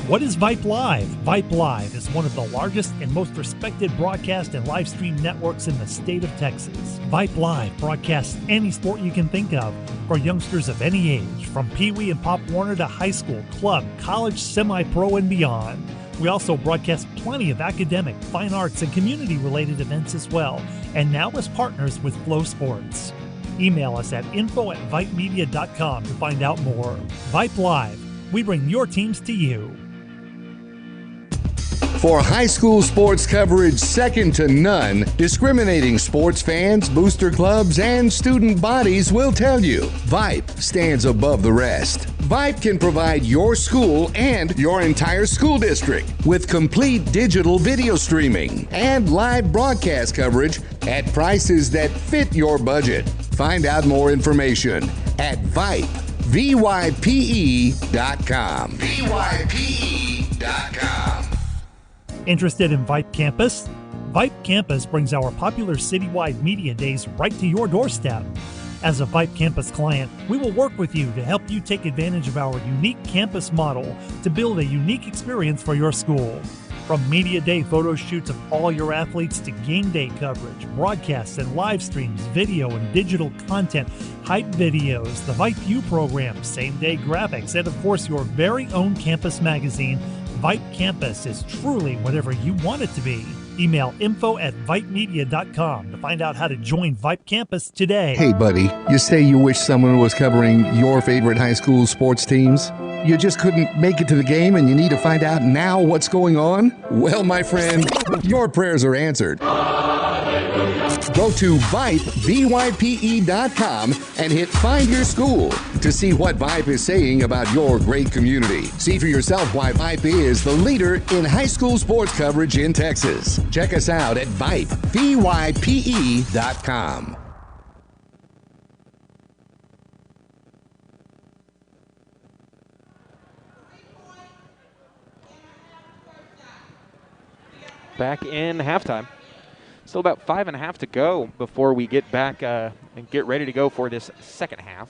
What is Vype Live? Vype Live is one of the largest and most respected broadcast and live stream networks in the state of Texas. Vype Live broadcasts any sport you can think of for youngsters of any age, from Pee Wee and Pop Warner to high school, club, college, semi-pro, and beyond. We also broadcast plenty of academic, fine arts, and community-related events as well, and now as partners with Flow Sports. Email us at info@vypemedia.com to find out more. Vype Live, we bring your teams to you. For high school sports coverage second to none, discriminating sports fans, booster clubs, and student bodies will tell you Vype stands above the rest. Vype can provide your school and your entire school district with complete digital video streaming and live broadcast coverage at prices that fit your budget. Find out more information at Vype, VYPE.com. VYPE.com. Interested in Vype Campus? Vype Campus brings our popular citywide media days right to your doorstep. As a Vype Campus client, we will work with you to help you take advantage of our unique campus model to build a unique experience for your school. From media day photo shoots of all your athletes to game day coverage, broadcasts and live streams, video and digital content, hype videos, the Vype U program, same day graphics, and of course your very own campus magazine, Vype Campus is truly whatever you want it to be. Email info@vypemedia.com to find out how to join Vype Campus today. Hey, buddy, you say you wish someone was covering your favorite high school sports teams? You just couldn't make it to the game and you need to find out now what's going on? Well, my friend, your prayers are answered. Go to Vype.com and hit Find Your School to see what Vype is saying about your great community. See for yourself why Vype is the leader in high school sports coverage in Texas. Check us out at Vype, VYPE.com. Back in halftime. Still about 5.5 to go before we get back and get ready to go for this second half.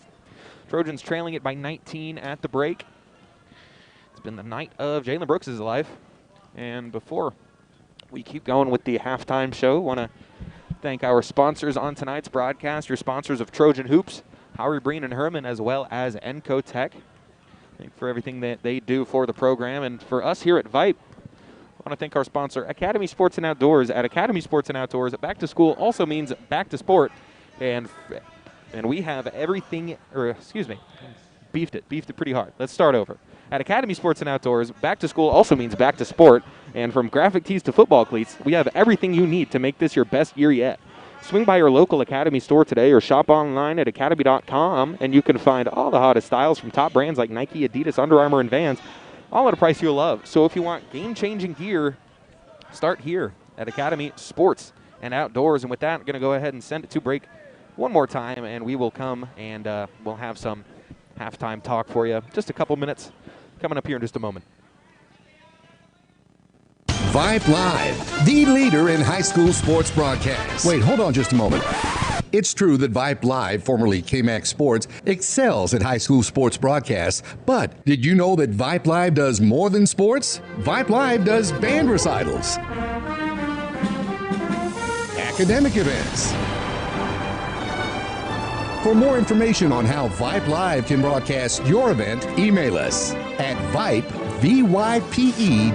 Trojans trailing it by 19 at the break. It's been the night of Jalen Brooks' life. And before we keep going with the halftime show, want to thank our sponsors on tonight's broadcast, your sponsors of Trojan Hoops, Howery Breen and Herman, as well as Enco Tech. Thank for everything that they do for the program. And for us here at Vype, I want to thank our sponsor, Academy Sports and Outdoors. At Academy Sports and Outdoors, back to school also means back to sport. And we have everything, beefed it pretty hard. Let's start over. At Academy Sports and Outdoors, back to school also means back to sport. And from graphic tees to football cleats, we have everything you need to make this your best year yet. Swing by your local Academy store today or shop online at academy.com, and you can find all the hottest styles from top brands like Nike, Adidas, Under Armour, and Vans, all at a price you'll love. So if you want game-changing gear, start here at Academy Sports and Outdoors. And with that, I'm going to go ahead and send it to break one more time, and we will come and we'll have some halftime talk for you. Just a couple minutes coming up here in just a moment. Vype Live, the leader in high school sports broadcasts. Wait, hold on just a moment. It's true that Vype Live, formerly KMAX Sports, excels at high school sports broadcasts, but did you know that Vype Live does more than sports? Vype Live does band recitals, academic events. For more information on how Vype Live can broadcast your event, email us at Vype, VYPE.com.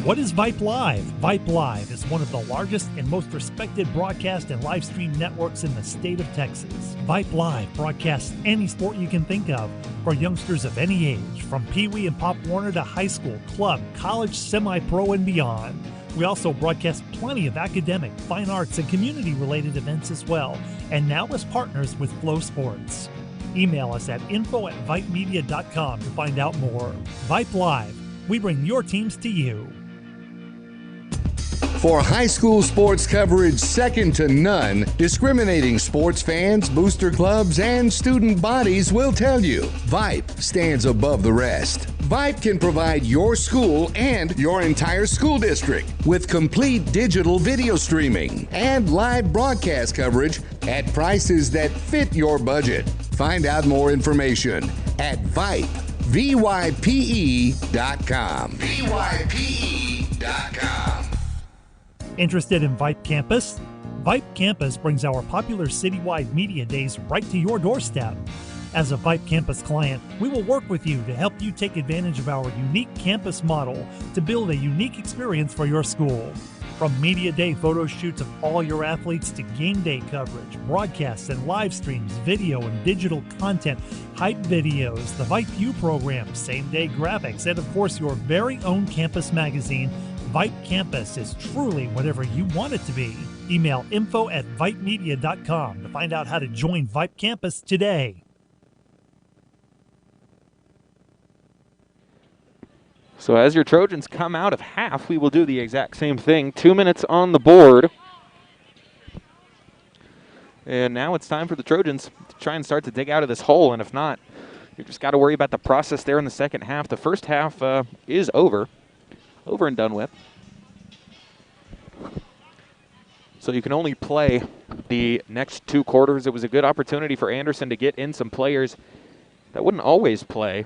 What is Vype Live? Vype Live is one of the largest and most respected broadcast and live stream networks in the state of Texas. Vype Live broadcasts any sport you can think of for youngsters of any age, from Pee Wee and Pop Warner to high school, club, college, semi-pro, and beyond. We also broadcast plenty of academic, fine arts, and community-related events as well, and now as partners with Flow Sports. Email us at info@vypemedia.com to find out more. Vype Live, we bring your teams to you. For high school sports coverage second to none, discriminating sports fans, booster clubs, and student bodies will tell you Vype stands above the rest. Vype can provide your school and your entire school district with complete digital video streaming and live broadcast coverage at prices that fit your budget. Find out more information at Vype, VYPE.com. VYPE.com. Interested in Vype Campus? Vype Campus brings our popular citywide media days right to your doorstep. As a Vype Campus client, we will work with you to help you take advantage of our unique campus model to build a unique experience for your school. From media day photo shoots of all your athletes to game day coverage, broadcasts and live streams, video and digital content, hype videos, the Vype U program, same-day graphics, and of course your very own campus magazine, Vype Campus is truly whatever you want it to be. Email info@vypemedia.com to find out how to join Vype Campus today. So as your Trojans come out of half, we will do the exact same thing. 2 minutes on the board. And now it's time for the Trojans to try and start to dig out of this hole. And if not, you've just got to worry about the process there in the second half. The first half is over and done with. So you can only play the next 2 quarters. It was a good opportunity for Anderson to get in some players that wouldn't always play.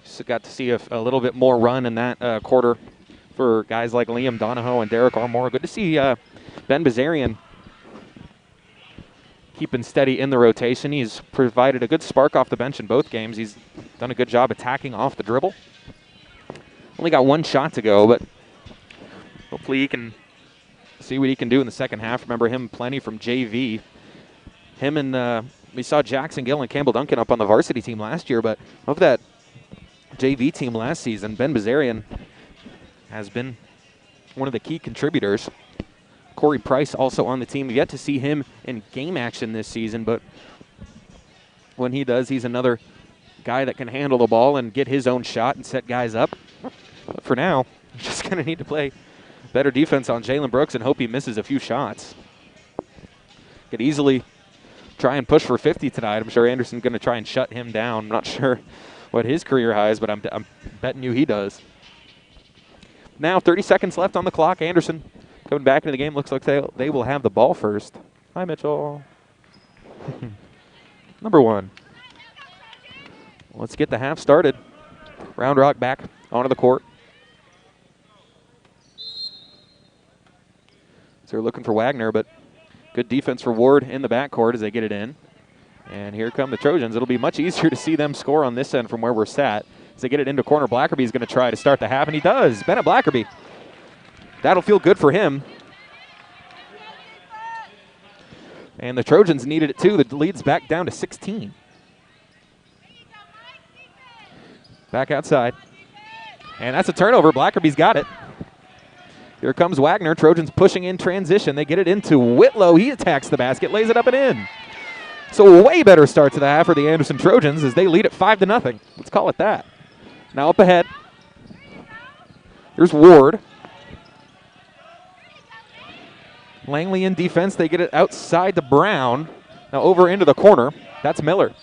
Just got to see a little bit more run in that quarter for guys like Liam Donahoe and Derek Armour. Good to see Ben Bazarian keeping steady in the rotation. He's provided a good spark off the bench in both games. He's done a good job attacking off the dribble. Only got 1 shot to go, but hopefully he can see what he can do in the second half. Remember him plenty from JV. Him and we saw Jackson Gill and Campbell Duncan up on the varsity team last year, but of that JV team last season, Ben Bazarian has been one of the key contributors. Corey Price also on the team. We've yet to see him in game action this season, but when he does, he's another guy that can handle the ball and get his own shot and set guys up. But for now, just going to need to play better defense on Jalen Brooks and hope he misses a few shots. Could easily try and push for 50 tonight. I'm sure Anderson's going to try and shut him down. I'm not sure what his career high is, but I'm betting you he does. Now 30 seconds left on the clock. Anderson coming back into the game. Looks like they will have the ball first. Hi, Mitchell. Number 1. Let's get the half started. Round Rock back onto the court. So they're looking for Wagner, but good defense for Ward in the backcourt as they get it in. And here come the Trojans. It'll be much easier to see them score on this end from where we're sat. As they get it into corner, Blackerby's going to try to start the half, and he does. Bennett Blackerby. That'll feel good for him. And the Trojans needed it too. The lead's back down to 16. Back outside. And that's a turnover. Blackerby's got it. Here comes Wagner. Trojans pushing in transition. They get it into Whitlow. He attacks the basket, lays it up and in. So a way better start to the half for the Anderson Trojans as they lead at 5-0. Let's call it that. Now up ahead. Here's Ward. Langley in defense. They get it outside to Brown. Now over into the corner. That's Miller.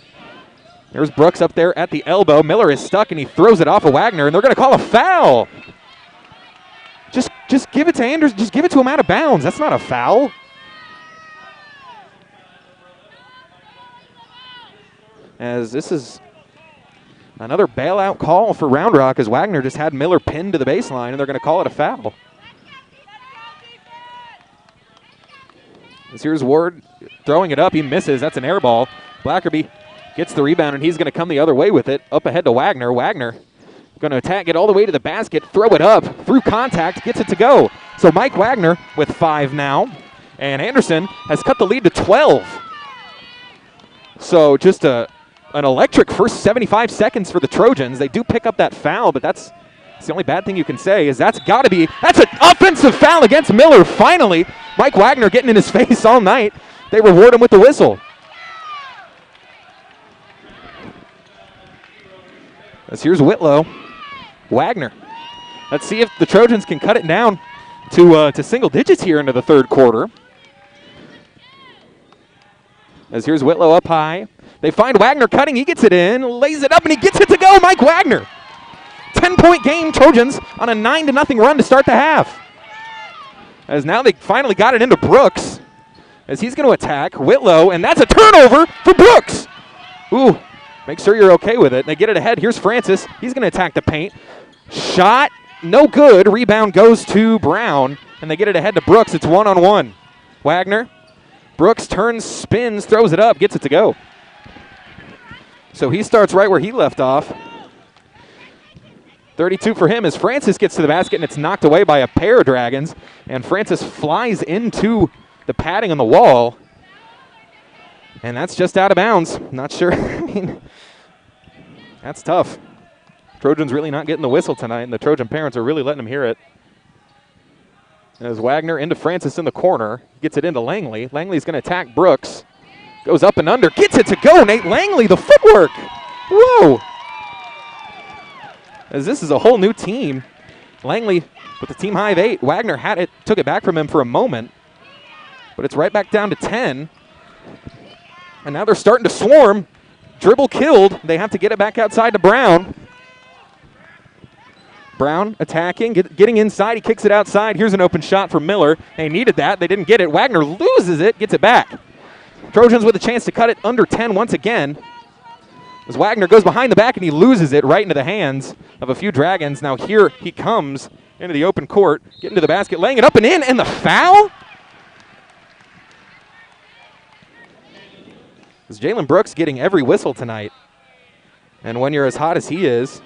There's Brooks up there at the elbow. Miller is stuck, and he throws it off of Wagner, and they're going to call a foul. Just give it to Anderson. Just give it to him out of bounds. That's not a foul. As this is another bailout call for Round Rock as Wagner just had Miller pinned to the baseline, and they're going to call it a foul. As here's Ward throwing it up. He misses. That's an air ball. Blackerby gets the rebound, and he's going to come the other way with it. Up ahead to Wagner. Wagner going to attack it all the way to the basket, throw it up, through contact, gets it to go. So Mike Wagner with 5 now, and Anderson has cut the lead to 12. So just an electric first 75 seconds for the Trojans. They do pick up that foul, but that's the only bad thing you can say is that's an offensive foul against Miller. Finally, Mike Wagner getting in his face all night. They reward him with the whistle. As here's Whitlow. Wagner. Let's see if the Trojans can cut it down to single digits here into the third quarter. As here's Whitlow up high. They find Wagner cutting. He gets it in, lays it up, and he gets it to go. Mike Wagner. 10-point game, Trojans on a 9-0 run to start the half. As now they finally got it into Brooks. As he's going to attack Whitlow, and that's a turnover for Brooks. Ooh. Make sure you're okay with it. They get it ahead. Here's Francis. He's going to attack the paint. Shot, no good. Rebound goes to Brown, and they get it ahead to Brooks. It's 1-on-1. Wagner. Brooks turns, spins, throws it up, gets it to go. So he starts right where he left off. 32 for him as Francis gets to the basket, and it's knocked away by a pair of Dragons, and Francis flies into the padding on the wall. And that's just out of bounds. Not sure. I mean, that's tough. Trojans really not getting the whistle tonight, and the Trojan parents are really letting them hear it. As Wagner into Francis in the corner, gets it into Langley. Langley's going to attack Brooks. Goes up and under, gets it to go. Nate Langley, the footwork. Whoa. As this is a whole new team. Langley with the team high of 8. Wagner had it, took it back from him for a moment. But it's right back down to 10. And now they're starting to swarm. Dribble killed. They have to get it back outside to Brown. Brown attacking, getting inside. He kicks it outside. Here's an open shot for Miller. They needed that. They didn't get it. Wagner loses it, gets it back. Trojans with a chance to cut it under 10 once again. As Wagner goes behind the back and he loses it right into the hands of a few Dragons. Now here he comes into the open court, getting to the basket, laying it up and in, and the foul? As Jalen Brooks getting every whistle tonight. And when you're as hot as he is,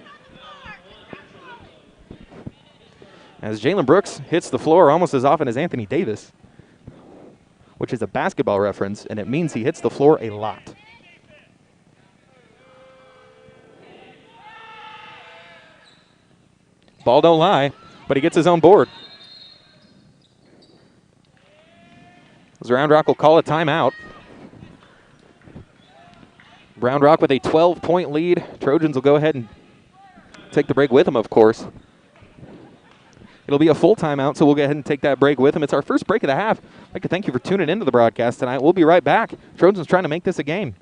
as Jalen Brooks hits the floor almost as often as Anthony Davis, which is a basketball reference, and it means he hits the floor a lot. Ball don't lie, but he gets his own board. As Round Rock will call a timeout. Round Rock with a 12-point lead. Trojans will go ahead and take the break with them, of course. It'll be a full timeout, so we'll go ahead and take that break with them. It's our first break of the half. I'd like to thank you for tuning into the broadcast tonight. We'll be right back. Trojans trying to make this a game.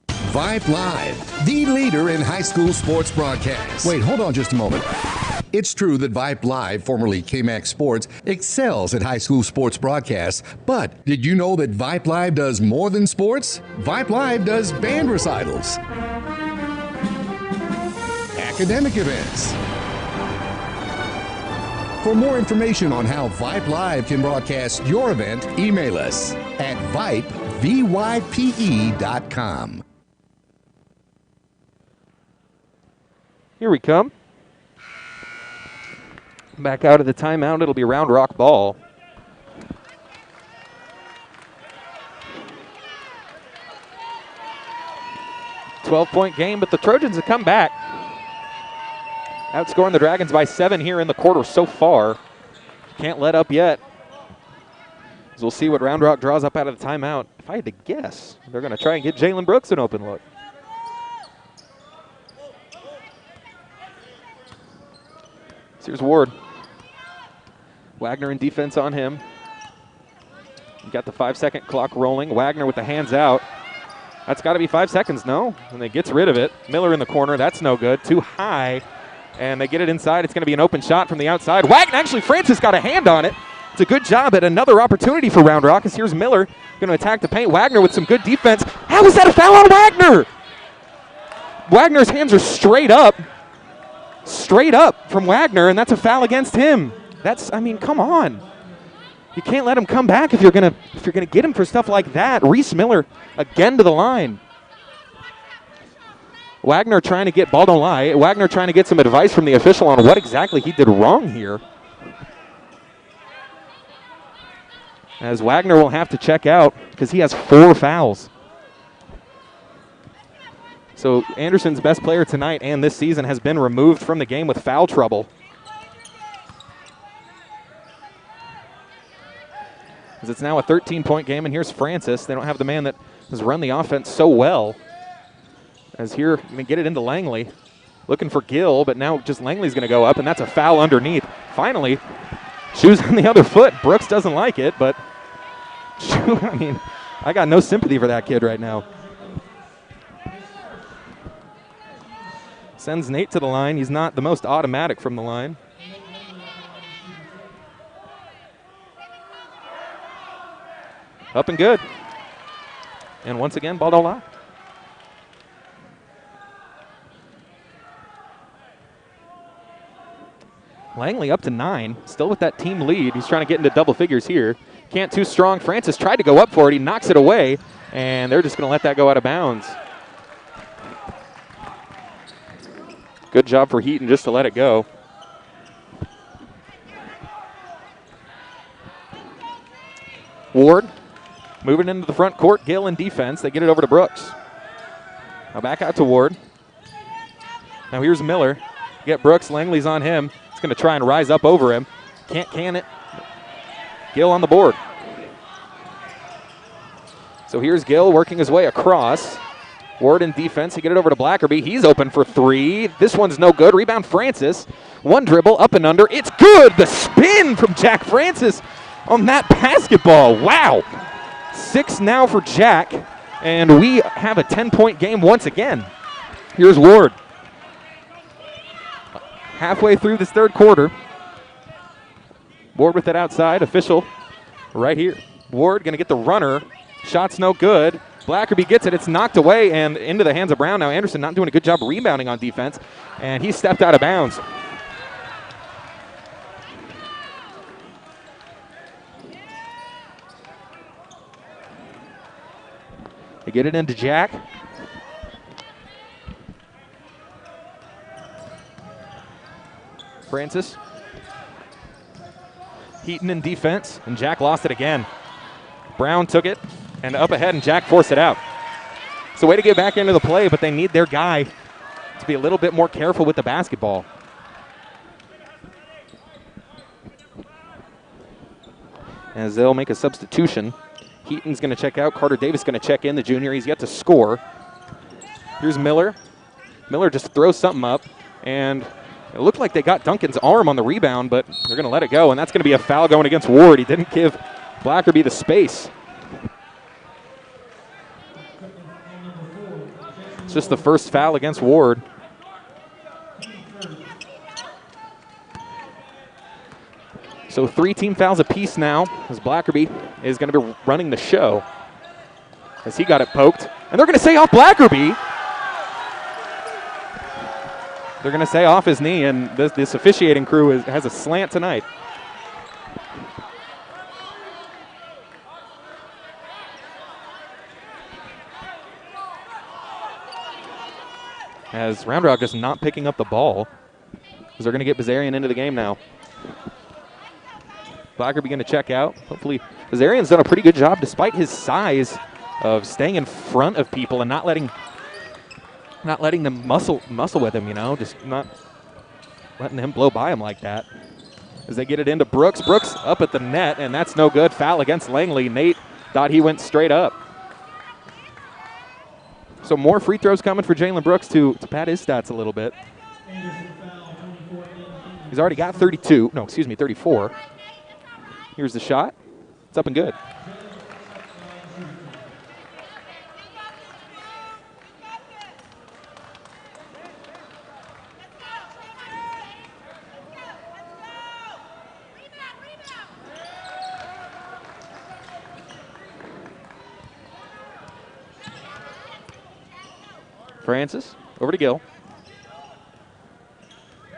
Vype Live, the leader in high school sports broadcasts. Wait, hold on just a moment. It's true that Vype Live, formerly KMAX Sports, excels at high school sports broadcasts, but did you know that Vype Live does more than sports? Vype Live does band recitals, academic events. For more information on how Vype Live can broadcast your event, email us at vype.com. Here we come. Back out of the timeout. It'll be Round Rock ball. .12-point game, but the Trojans have come back. Outscoring the Dragons by 7 here in the quarter so far. Can't let up yet. As we'll see what Round Rock draws up out of the timeout. If I had to guess, they're going to try and get Jalen Brooks an open look. Here's Ward. Wagner in defense on him. You got the 5-second clock rolling. Wagner with the hands out. That's got to be 5 seconds, no? And they gets rid of it. Miller in the corner. That's no good. Too high. And they get it inside. It's going to be an open shot from the outside. Wagner, actually, Francis got a hand on it. It's a good job at another opportunity for Round Rock. As here's Miller going to attack the paint. Wagner with some good defense. How is that a foul on Wagner? Wagner's hands are straight up from Wagner, and that's a foul against him. That's, I mean, come on. You can't let him come back if you're gonna get him for stuff like that. Reese Miller again to the line. Wagner trying to get, ball don't lie, Wagner trying to get some advice from the official on what exactly he did wrong here. As Wagner will have to check out because he has 4 fouls. So Anderson's best player tonight and this season has been removed from the game with foul trouble. As it's now a 13-point game, and here's Francis. They don't have the man that has run the offense so well. As here, going to get it into Langley. Looking for Gill, but now just Langley's going to go up, and that's a foul underneath. Finally, shoes on the other foot. Brooks doesn't like it, but I mean, I got no sympathy for that kid right now. Sends Nate to the line. He's not the most automatic from the line. Up and good. And once again, ball don't lie. Langley up to 9, still with that team lead. He's trying to get into double figures here. Can't too strong. Francis tried to go up for it. He knocks it away, and they're just going to let that go out of bounds. Good job for Heaton just to let it go. Ward moving into the front court. Gill in defense. They get it over to Brooks. Now back out to Ward. Now here's Miller. Get Brooks. Langley's on him. He's going to try and rise up over him. Can't can it. Gill on the board. So here's Gill working his way across. Ward in defense. He get it over to Blackerby. He's open for 3. This one's no good. Rebound Francis. One dribble up and under. It's good. The spin from Jack Francis on that basketball. Wow. 6 now for Jack. And we have a 10-point game once again. Here's Ward. Halfway through this third quarter. Ward with it outside. Official right here. Ward going to get the runner. Shot's no good. Blackerby gets it. It's knocked away and into the hands of Brown. Now Anderson not doing a good job rebounding on defense. And he stepped out of bounds. They get it into Jack. Francis. Heaton in defense, and Jack lost it again. Brown took it, and up ahead, and Jack forced it out. It's a way to get back into the play, but they need their guy to be a little bit more careful with the basketball. As they'll make a substitution. Heaton's going to check out. Carter Davis going to check in, the junior. He's yet to score. Here's Miller. Miller just throws something up, and it looked like they got Duncan's arm on the rebound, but they're going to let it go, and that's going to be a foul going against Ward. He didn't give Blackerby the space. It's just the first foul against Ward. So 3 team fouls apiece now, as Blackerby is going to be running the show. As he got it poked. And they're going to say off Blackerby. They're going to say off his knee, and this officiating crew has a slant tonight. As Round Rock just not picking up the ball, because they're going to get Bazarian into the game now. Blackerby going to check out. Hopefully, Bazarian's done a pretty good job, despite his size, of staying in front of people and not letting them muscle with him. You know, just not letting him blow by him like that. As they get it into Brooks. Brooks up at the net, and that's no good. Foul against Langley. Nate thought he went straight up. So more free throws coming for Jalen Brooks to pad his stats a little bit. He's already got 34. Here's the shot. It's up and good. Francis, over to Gill.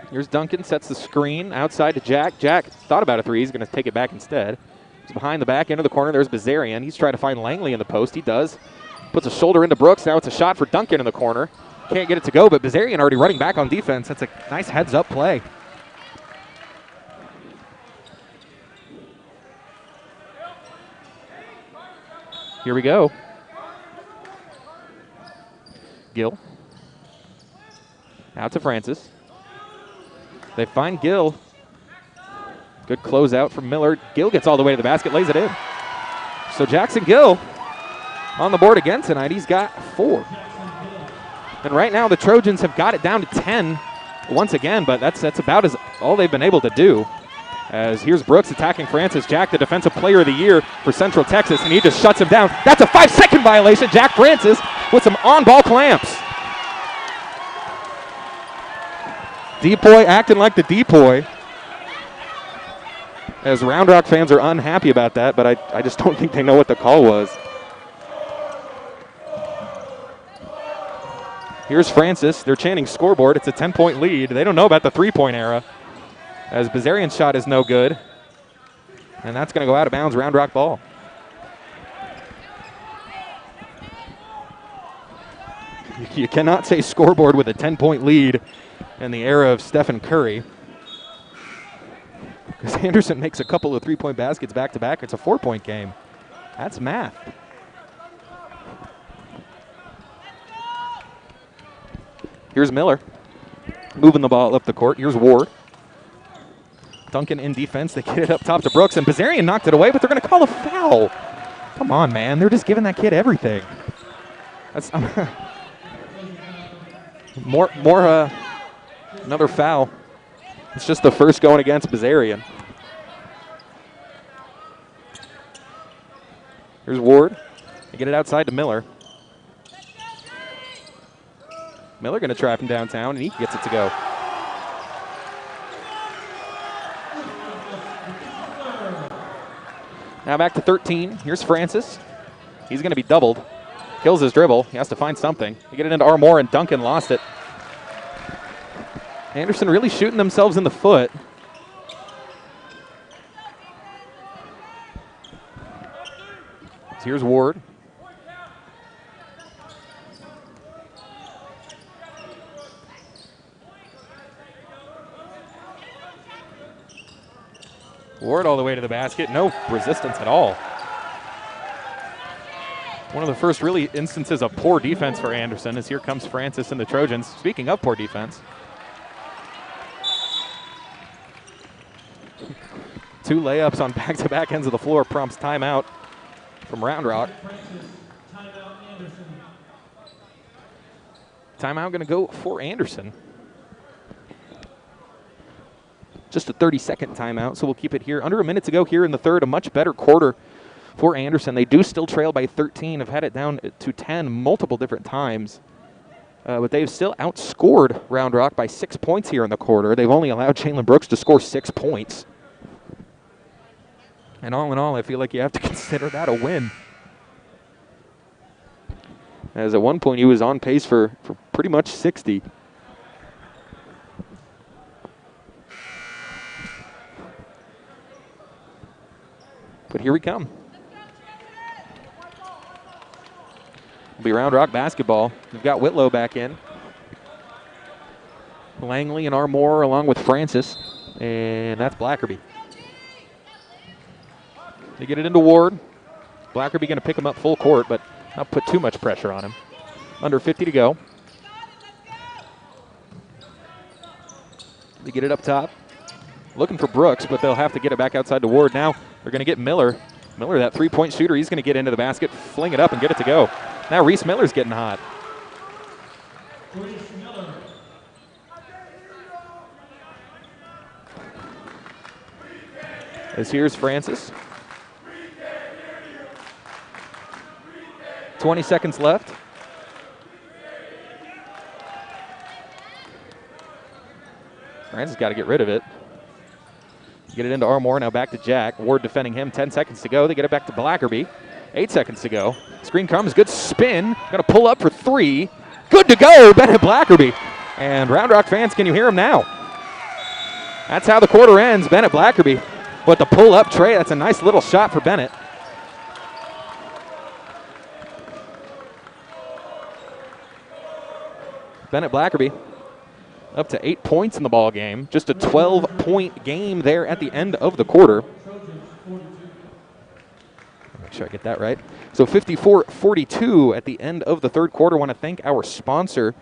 Here's Duncan, sets the screen outside to Jack. Jack thought about a three. He's going to take it back instead. He's behind the back end of the corner. There's Bazarian. He's trying to find Langley in the post. He does. Puts a shoulder into Brooks. Now it's a shot for Duncan in the corner. Can't get it to go, but Bazarian already running back on defense. That's a nice heads-up play. Here we go. Gill. Out to Francis. They find Gill. Good closeout from Miller. Gill gets all the way to the basket, lays it in. So Jackson Gill on the board again tonight. He's got 4. And right now the Trojans have got it down to 10 once again, but that's about all they've been able to do. As here's Brooks attacking Francis. Jack, the defensive player of the year for Central Texas, and he just shuts him down. That's a 5-second violation. Jack Francis with some on-ball clamps. Depoy acting like the Depoy. As Round Rock fans are unhappy about that, but I just don't think they know what the call was. Here's Francis. They're chanting scoreboard. It's a 10-point lead. They don't know about the three-point era. As Bazarian's shot is no good. And that's going to go out of bounds. Round Rock ball. You cannot say scoreboard with a 10-point lead in the era of Stephen Curry. Because Anderson makes a couple of three-point baskets back-to-back. It's a 4-point game. That's math. Here's Miller moving the ball up the court. Here's Ward. Duncan in defense. They get it up top to Brooks, and Bazarian knocked it away, but they're going to call a foul. Come on, man. They're just giving that kid everything. That's another foul. It's just the first going against Bazarian. Here's Ward. They get it outside to Miller. Miller going to trap him downtown, and he gets it to go. Now back to 13. Here's Francis. He's going to be doubled. Kills his dribble. He has to find something. They get it into Armour, and Duncan lost it. Anderson really shooting themselves in the foot. So here's Ward. Ward all the way to the basket. No resistance at all. One of the first really instances of poor defense for Anderson as here comes Francis and the Trojans. Speaking of poor defense. 2 layups on back-to-back ends of the floor prompts timeout from Round Rock. Timeout going to go for Anderson. Just a 30-second timeout, so we'll keep it here. Under a minute to go here in the third, a much better quarter for Anderson. They do still trail by 13, have had it down to 10 multiple different times. But they've still outscored Round Rock by 6 points here in the quarter. They've only allowed Jalen Brooks to score 6 points. And all in all, I feel like you have to consider that a win. As at one point he was on pace for pretty much 60. But here we come. It'll be Round Rock basketball. We've got Whitlow back in. Langley and Armour along with Francis. And that's Blackerby. They get it into Ward. Blackerby going to pick him up full court, but not put too much pressure on him. Under 50 to go. They get it up top. Looking for Brooks, but they'll have to get it back outside to Ward. Now they're going to get Miller. Miller, that three-point shooter, he's going to get into the basket, fling it up, and get it to go. Now Reese Miller's getting hot. As here's Francis. 20 seconds left. Francis got to get rid of it. Get it into Armour, now back to Jack. Ward defending him, 10 seconds to go. They get it back to Blackerby. 8 seconds to go. Screen comes, good spin. Gonna pull up for 3. Good to go, Bennett Blackerby. And Round Rock fans, can you hear him now? That's how the quarter ends. Bennett Blackerby with the pull-up tray. That's a nice little shot for Bennett. Bennett Blackerby up to 8 points in the ball game. Just a 12-point game there at the end of the quarter. Make sure I get that right. So 54-42 at the end of the third quarter. Want to thank our sponsor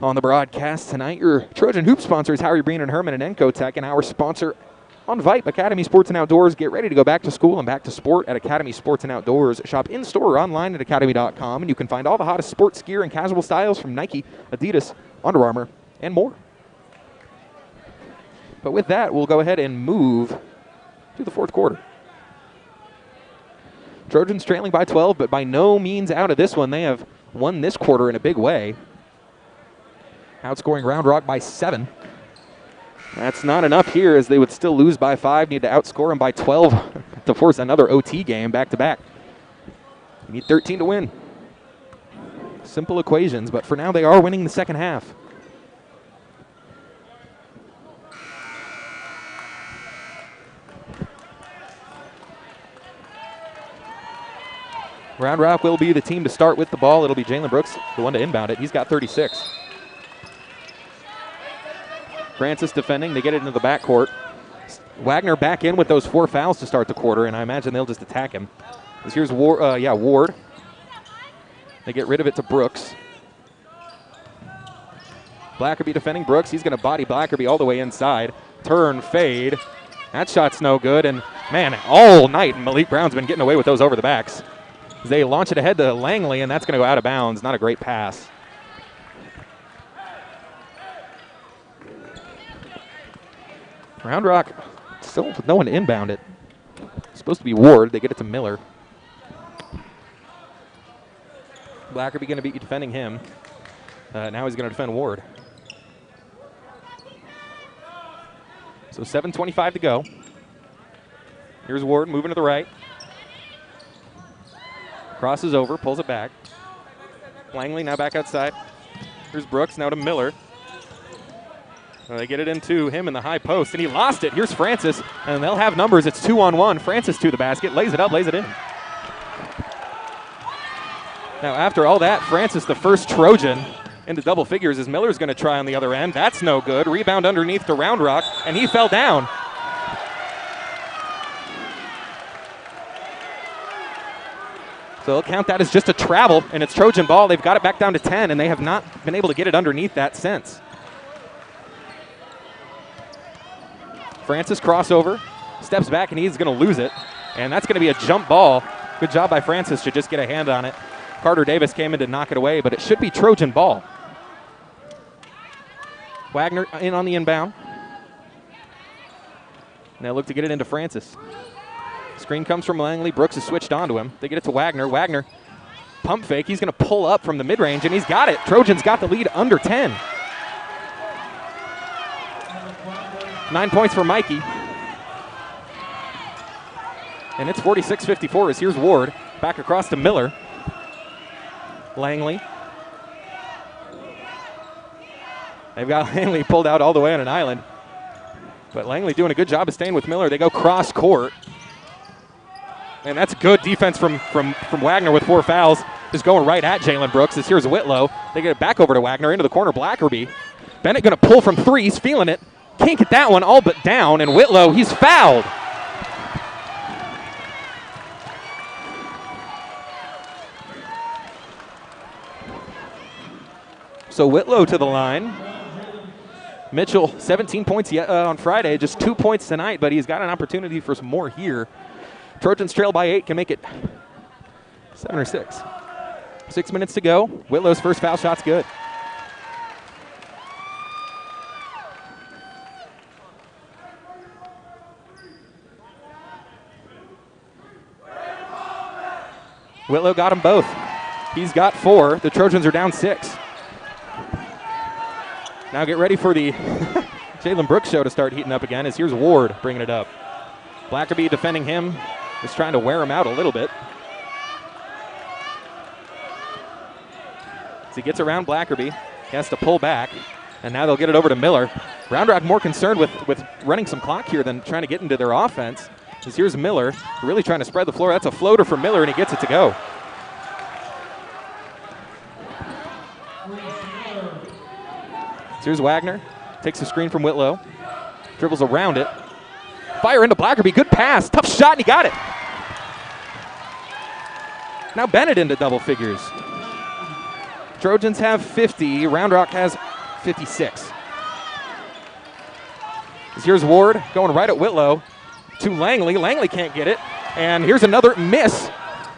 on the broadcast tonight. Your Trojan Hoop sponsors, Howie Breen and Herman and Encotech, and our sponsor on Vype, Academy Sports and Outdoors. Get ready to go back to school and back to sport at Academy Sports and Outdoors. Shop in-store or online at academy.com, and you can find all the hottest sports gear and casual styles from Nike, Adidas, Under Armour, and more. But with that, we'll go ahead and move to the fourth quarter. Trojans trailing by 12, but by no means out of this one. They have won this quarter in a big way. Outscoring Round Rock by 7. That's not enough here, as they would still lose by 5. Need to outscore them by 12 to force another OT game back-to-back. You need 13 to win. Simple equations, but for now they are winning the second half. Round Rock will be the team to start with the ball. It'll be Jalen Brooks, the one to inbound it. He's got 36. Francis defending. They get it into the backcourt. Wagner back in with those 4 fouls to start the quarter, and I imagine they'll just attack him. Here's Ward. They get rid of it to Brooks. Blackerby defending Brooks. He's going to body Blackerby all the way inside. Turn, fade. That shot's no good, and man, all night Malik Brown's been getting away with those over the backs. They launch it ahead to Langley, and that's going to go out of bounds. Not a great pass. Round Rock still with no one to inbound it. It's supposed to be Ward. They get it to Miller. Blackerby going to be defending him. Now he's going to defend Ward. So 7:25 to go. Here's Ward moving to the right. Crosses over, pulls it back. Langley now back outside. Here's Brooks, now to Miller. They get it into him in the high post, and he lost it. Here's Francis, and they'll have numbers. It's 2-on-1. Francis to the basket, lays it up, lays it in. Now, after all that, Francis, the first Trojan into double figures, as Miller's going to try on the other end. That's no good. Rebound underneath to Round Rock, and he fell down. So they'll count that as just a travel, and it's Trojan ball. They've got it back down to 10, and they have not been able to get it underneath that since. Francis crossover, steps back, and he's going to lose it. And that's going to be a jump ball. Good job by Francis to just get a hand on it. Carter Davis came in to knock it away, but it should be Trojan ball. Wagner in on the inbound. And they look to get it into Francis. Screen comes from Langley. Brooks has switched onto him. They get it to Wagner. Wagner, pump fake. He's going to pull up from the mid-range, and he's got it. Trojans got the lead under 10. 9 points for Mikey. And it's 46-54 as here's Ward. Back across to Miller. Langley. They've got Langley pulled out all the way on an island. But Langley doing a good job of staying with Miller. They go cross court. And that's good defense from Wagner with 4 fouls. Just going right at Jalen Brooks. This here's Whitlow. They get it back over to Wagner into the corner. Blackerby. Bennett going to pull from 3. He's feeling it. Can't get that one all but down. And Whitlow, he's fouled. So Whitlow to the line. Mitchell, 17 points on Friday, just 2 points tonight, but he's got an opportunity for some more here. Trojans trail by 8, can make it 7 or 6. 6 minutes to go. Whitlow's first foul shot's good. Whitlow got them both. He's got 4. The Trojans are down 6. Now get ready for the Jalen Brooks show to start heating up again, as here's Ward bringing it up. Blackerby defending him, just trying to wear him out a little bit. As he gets around Blackerby, he has to pull back, and now they'll get it over to Miller. Round Rock more concerned with running some clock here than trying to get into their offense. As here's Miller, really trying to spread the floor. That's a floater for Miller, and he gets it to go. Here's Wagner, takes the screen from Whitlow, dribbles around it, fire into Blackerby, good pass, tough shot, and he got it. Now Bennett into double figures. Trojans have 50, Round Rock has 56. Here's Ward going right at Whitlow to Langley. Langley can't get it, and here's another miss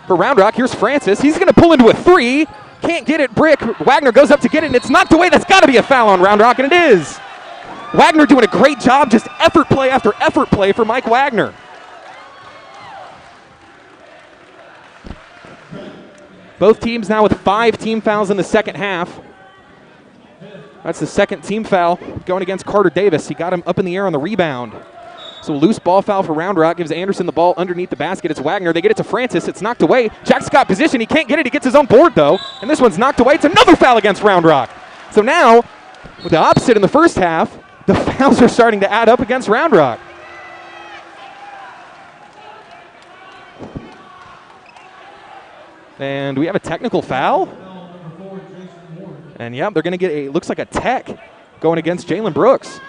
for Round Rock. Here's Francis, he's going to pull into a 3. Can't get it, Brick. Wagner goes up to get it, and it's knocked away. That's got to be a foul on Round Rock, and it is. Wagner doing a great job, just effort play after effort play for Mike Wagner. Both teams now with 5 team fouls in the second half. That's the second team foul going against Carter Davis. He got him up in the air on the rebound. So loose ball foul for Round Rock, gives Anderson the ball underneath the basket. It's Wagner. They get it to Francis. It's knocked away. Jack's got position. He can't get it. He gets his own board, though. And this one's knocked away. It's another foul against Round Rock. So now, with the opposite in the first half, the fouls are starting to add up against Round Rock. And we have a technical foul. And, yeah, they're going to get a, looks like a tech going against Jalen Brooks.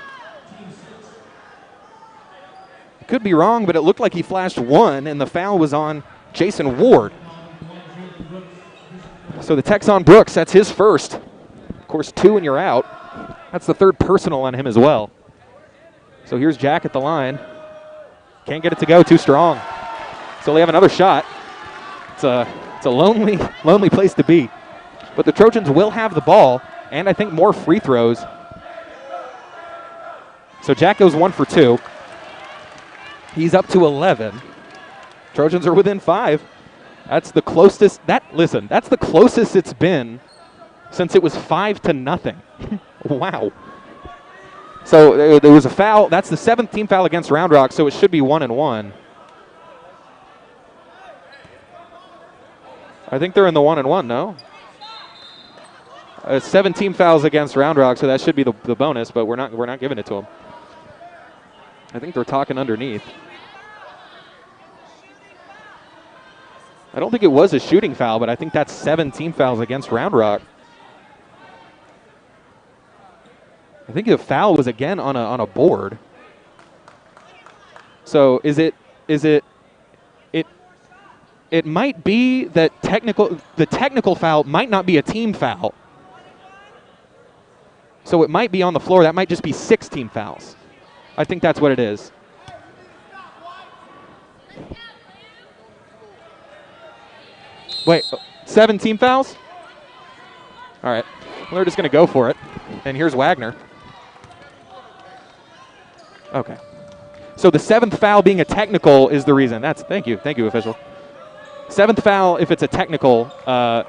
Could be wrong, but it looked like he flashed 1, and the foul was on Jason Ward. So the tech's on Brooks. That's his first. Of course, 2 and you're out. That's the 3rd personal on him as well. So here's Jack at the line. Can't get it to go, too strong. So they have another shot. It's a lonely place to be. But the Trojans will have the ball, and I think more free throws. So Jack goes 1 for 2. He's up to 11. Trojans are within 5. That's the closest. That's the closest it's been since it was 5-0. Wow. So there was a foul. That's the 7th team foul against Round Rock, so it should be 1-1. I think they're in the 1-1, no? 7 team fouls against Round Rock, so that should be the bonus, but we're not giving it to them. I think they're talking underneath. I don't think it was a shooting foul, but I think that's 7 team fouls against Round Rock. I think the foul was again on a board. So is it it might be that the technical foul might not be a team foul. So it might be on the floor. That might just be 6 team fouls. I think that's what it is. Wait, 7 team fouls? All right. Well, they're just going to go for it. And here's Wagner. Okay. So the 7th foul being a technical is the reason. Thank you, official. 7th foul, if it's a technical,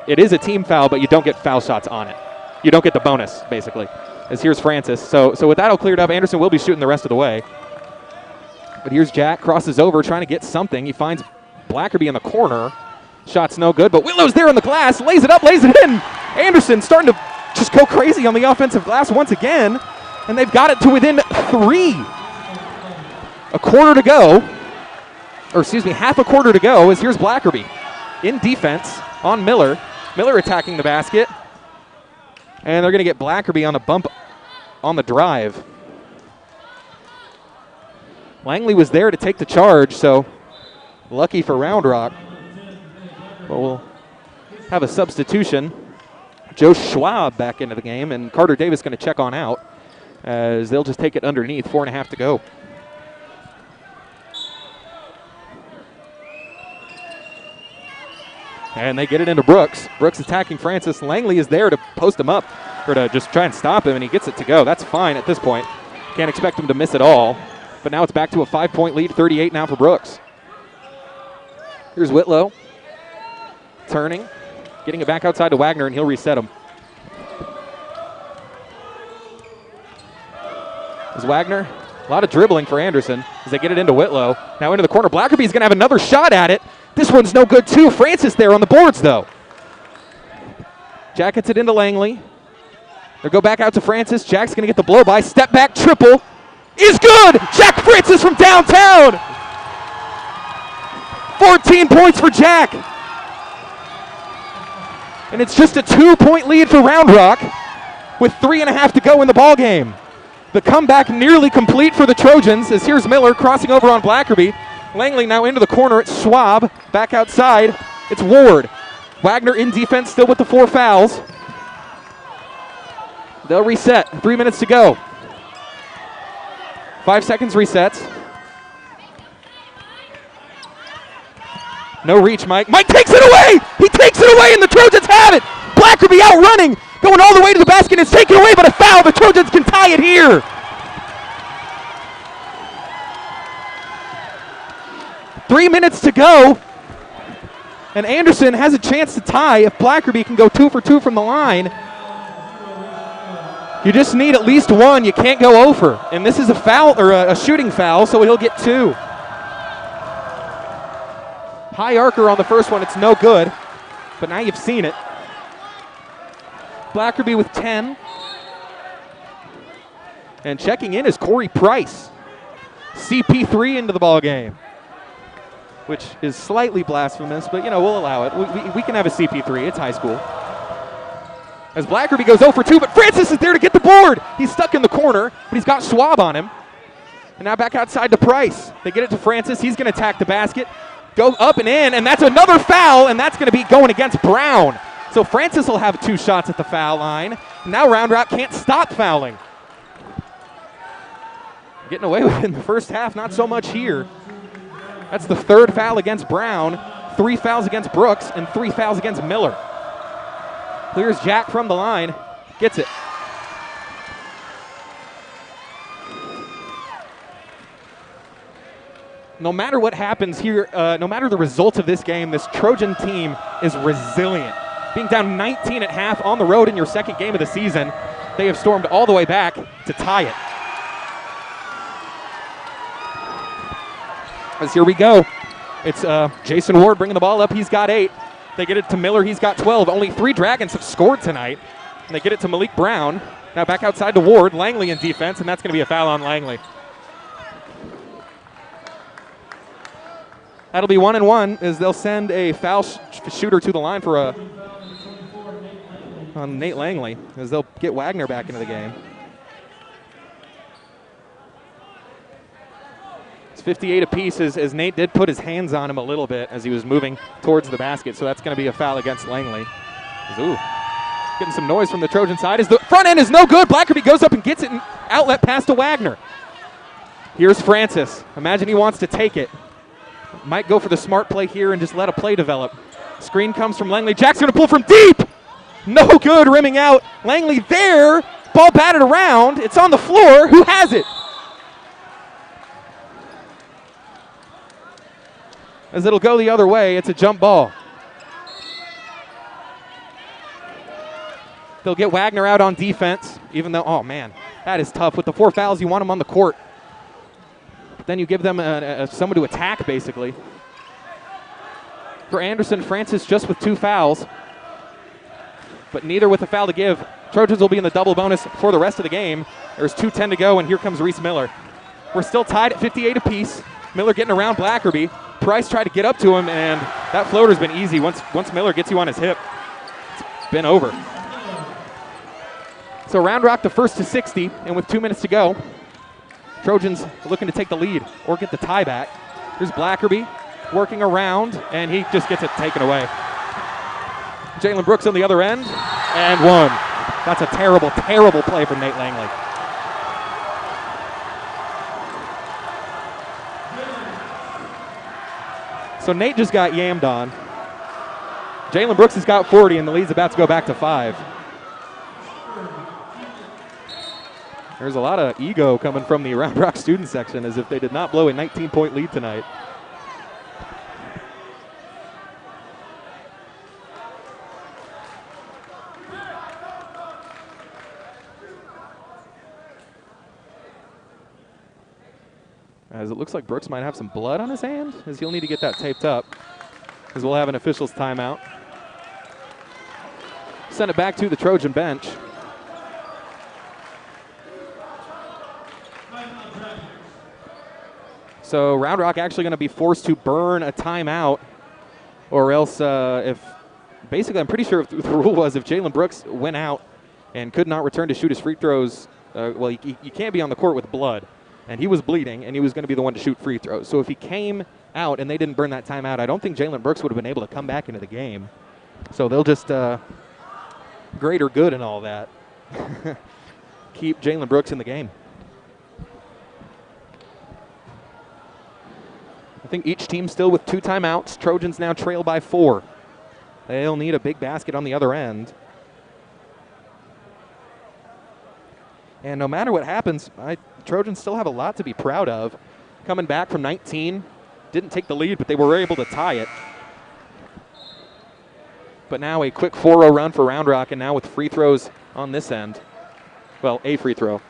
it is a team foul, but you don't get foul shots on it. You don't get the bonus, basically. As here's Francis. So with that all cleared up, Anderson will be shooting the rest of the way. But here's Jack, crosses over, trying to get something. He finds Blackerby in the corner. Shot's no good, but Whitlow's there on the glass, lays it up, lays it in. Anderson starting to just go crazy on the offensive glass once again, and they've got it to within 3. A quarter to go, or excuse me, half a quarter to go, as here's Blackerby in defense on Miller. Miller attacking the basket, and they're going to get Blackerby on a bump on the drive. Langley was there to take the charge, so lucky for Round Rock. But we'll have a substitution. Joe Schwab back into the game, and Carter Davis going to check on out as they'll just take it underneath. 4.5 to go. And they get it into Brooks. Brooks attacking Francis. Langley is there to post him up, or to just try and stop him, and he gets it to go. That's fine at this point. Can't expect him to miss it all. But now it's back to a 5-point lead, 38 now for Brooks. Here's Whitlow. Turning, getting it back outside to Wagner, and he'll reset him. As Wagner, a lot of dribbling for Anderson as they get it into Whitlow. Now into the corner. Blackerby's going to have another shot at it. This one's no good too. Francis there on the boards though. Jack gets it into Langley. They'll go back out to Francis. Jack's going to get the blow by. Step back triple is good. Jack Francis from downtown. 14 points for Jack. And it's just a 2-point lead for Round Rock with 3.5 to go in the ball game. The comeback nearly complete for the Trojans as here's Miller crossing over on Blackerby. Langley now into the corner. It's Schwab back outside. It's Ward. Wagner in defense still with the 4 fouls. They'll reset. 3 minutes to go. 5 seconds resets. No reach, Mike. Mike takes it away! He takes it away, and the Trojans have it! Blackerby out running, going all the way to the basket. It's taken away, but a foul. The Trojans can tie it here. Three minutes to go. And Anderson has a chance to tie if Blackerby can go 2 for 2 from the line. You just need at least 1. You can't go over. And this is a foul, or a shooting foul, so he'll get 2. High arcer on the first one, it's no good, but now you've seen it. Blackerby with 10. And checking in is Corey Price. CP3 into the ball game, which is slightly blasphemous, but we'll allow it. We can have a CP3, it's high school. As Blackerby goes 0 for 2, but Francis is there to get the board. He's stuck in the corner, but he's got Schwab on him. And now back outside to Price. They get it to Francis, he's gonna attack the basket. Go up and in, and that's another foul, and that's going to be going against Brown. So Francis will have 2 shots at the foul line. Now Round Rock can't stop fouling. Getting away with it in the first half, not so much here. That's the 3rd foul against Brown, 3 fouls against Brooks, and 3 fouls against Miller. Clears Jack from the line, gets it. No matter what happens here, no matter the result of this game, this Trojan team is resilient. Being down 19 at half on the road in your 2nd game of the season, they have stormed all the way back to tie it. As here we go. It's Jason Ward bringing the ball up. He's got 8. They get it to Miller. He's got 12. Only 3 Dragons have scored tonight. And they get it to Malik Brown. Now back outside to Ward. Langley in defense, and that's going to be a foul on Langley. That'll be 1-1 as they'll send a foul shooter to the line for on Nate Langley as they'll get Wagner back into the game. It's 58 apiece as Nate did put his hands on him a little bit as he was moving towards the basket, so that's going to be a foul against Langley. Ooh, getting some noise from the Trojan side. As the front end is no good. Blackerby goes up and gets it, and outlet pass to Wagner. Here's Francis. Imagine he wants to take it. Might go for the smart play here and just let a play develop. Screen comes from Langley. Jack's going to pull from deep. No good, rimming out. Langley there. Ball batted around. It's on the floor. Who has it? As it'll go the other way, it's a jump ball. They'll get Wagner out on defense, even though, oh man, that is tough. With the 4 fouls, you want them on the court. But then you give them someone to attack, basically. For Anderson, Francis just with 2 fouls, but neither with a foul to give. Trojans will be in the double bonus for the rest of the game. There's 2:10 to go, and here comes Reese Miller. We're still tied at 58 apiece. Miller getting around Blackerby. Price tried to get up to him, and that floater's been easy. Once Miller gets you on his hip, it's been over. So Round Rock the first to 60, and with 2 minutes to go, Trojans looking to take the lead or get the tie back. Here's Blackerby working around, and he just gets it taken away. Jalen Brooks on the other end, and one. That's a terrible, terrible play from Nate Langley. So Nate just got yammed on. Jalen Brooks has got 40, and the lead's about to go back to 5. There's a lot of ego coming from the Round Rock student section as if they did not blow a 19-point lead tonight. As it looks like Brooks might have some blood on his hand, as he'll need to get that taped up, as we'll have an official's timeout. Send it back to the Trojan bench. So Round Rock actually going to be forced to burn a timeout, or else basically I'm pretty sure the rule was if Jalen Brooks went out and could not return to shoot his free throws, well, you can't be on the court with blood. And he was bleeding, and he was going to be the one to shoot free throws. So if he came out and they didn't burn that timeout, I don't think Jalen Brooks would have been able to come back into the game. So they'll just greater good and all that. Keep Jalen Brooks in the game. I think each team still with 2 timeouts. Trojans now trail by 4. They'll need a big basket on the other end. And no matter what happens, Trojans still have a lot to be proud of. Coming back from 19, didn't take the lead, but they were able to tie it. But now a quick 4-0 run for Round Rock, and now with free throws on this end. Well, a free throw.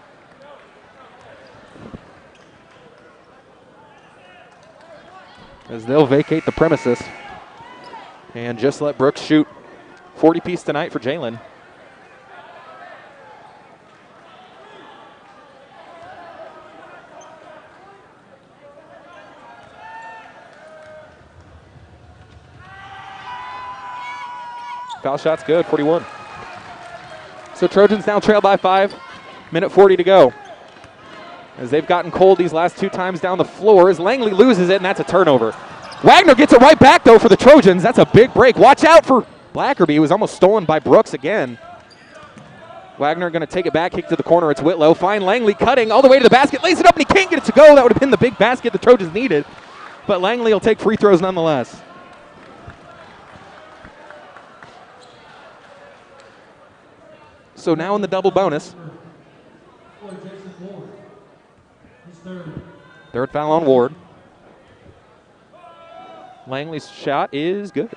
As they'll vacate the premises and just let Brooks shoot. 40-piece tonight for Jalen. Foul shot's good, 41. So Trojans now trail by 5, minute 40 to go. As they've gotten cold these last 2 times down the floor, as Langley loses it, and that's a turnover. Wagner gets it right back, though, for the Trojans. That's a big break. Watch out for Blackerby. It was almost stolen by Brooks again. Wagner going to take it back, kick to the corner. It's Whitlow. Fine Langley cutting all the way to the basket. Lays it up, and he can't get it to go. That would have been the big basket the Trojans needed. But Langley will take free throws nonetheless. So now in the double bonus. Third foul on Ward. Langley's shot is good.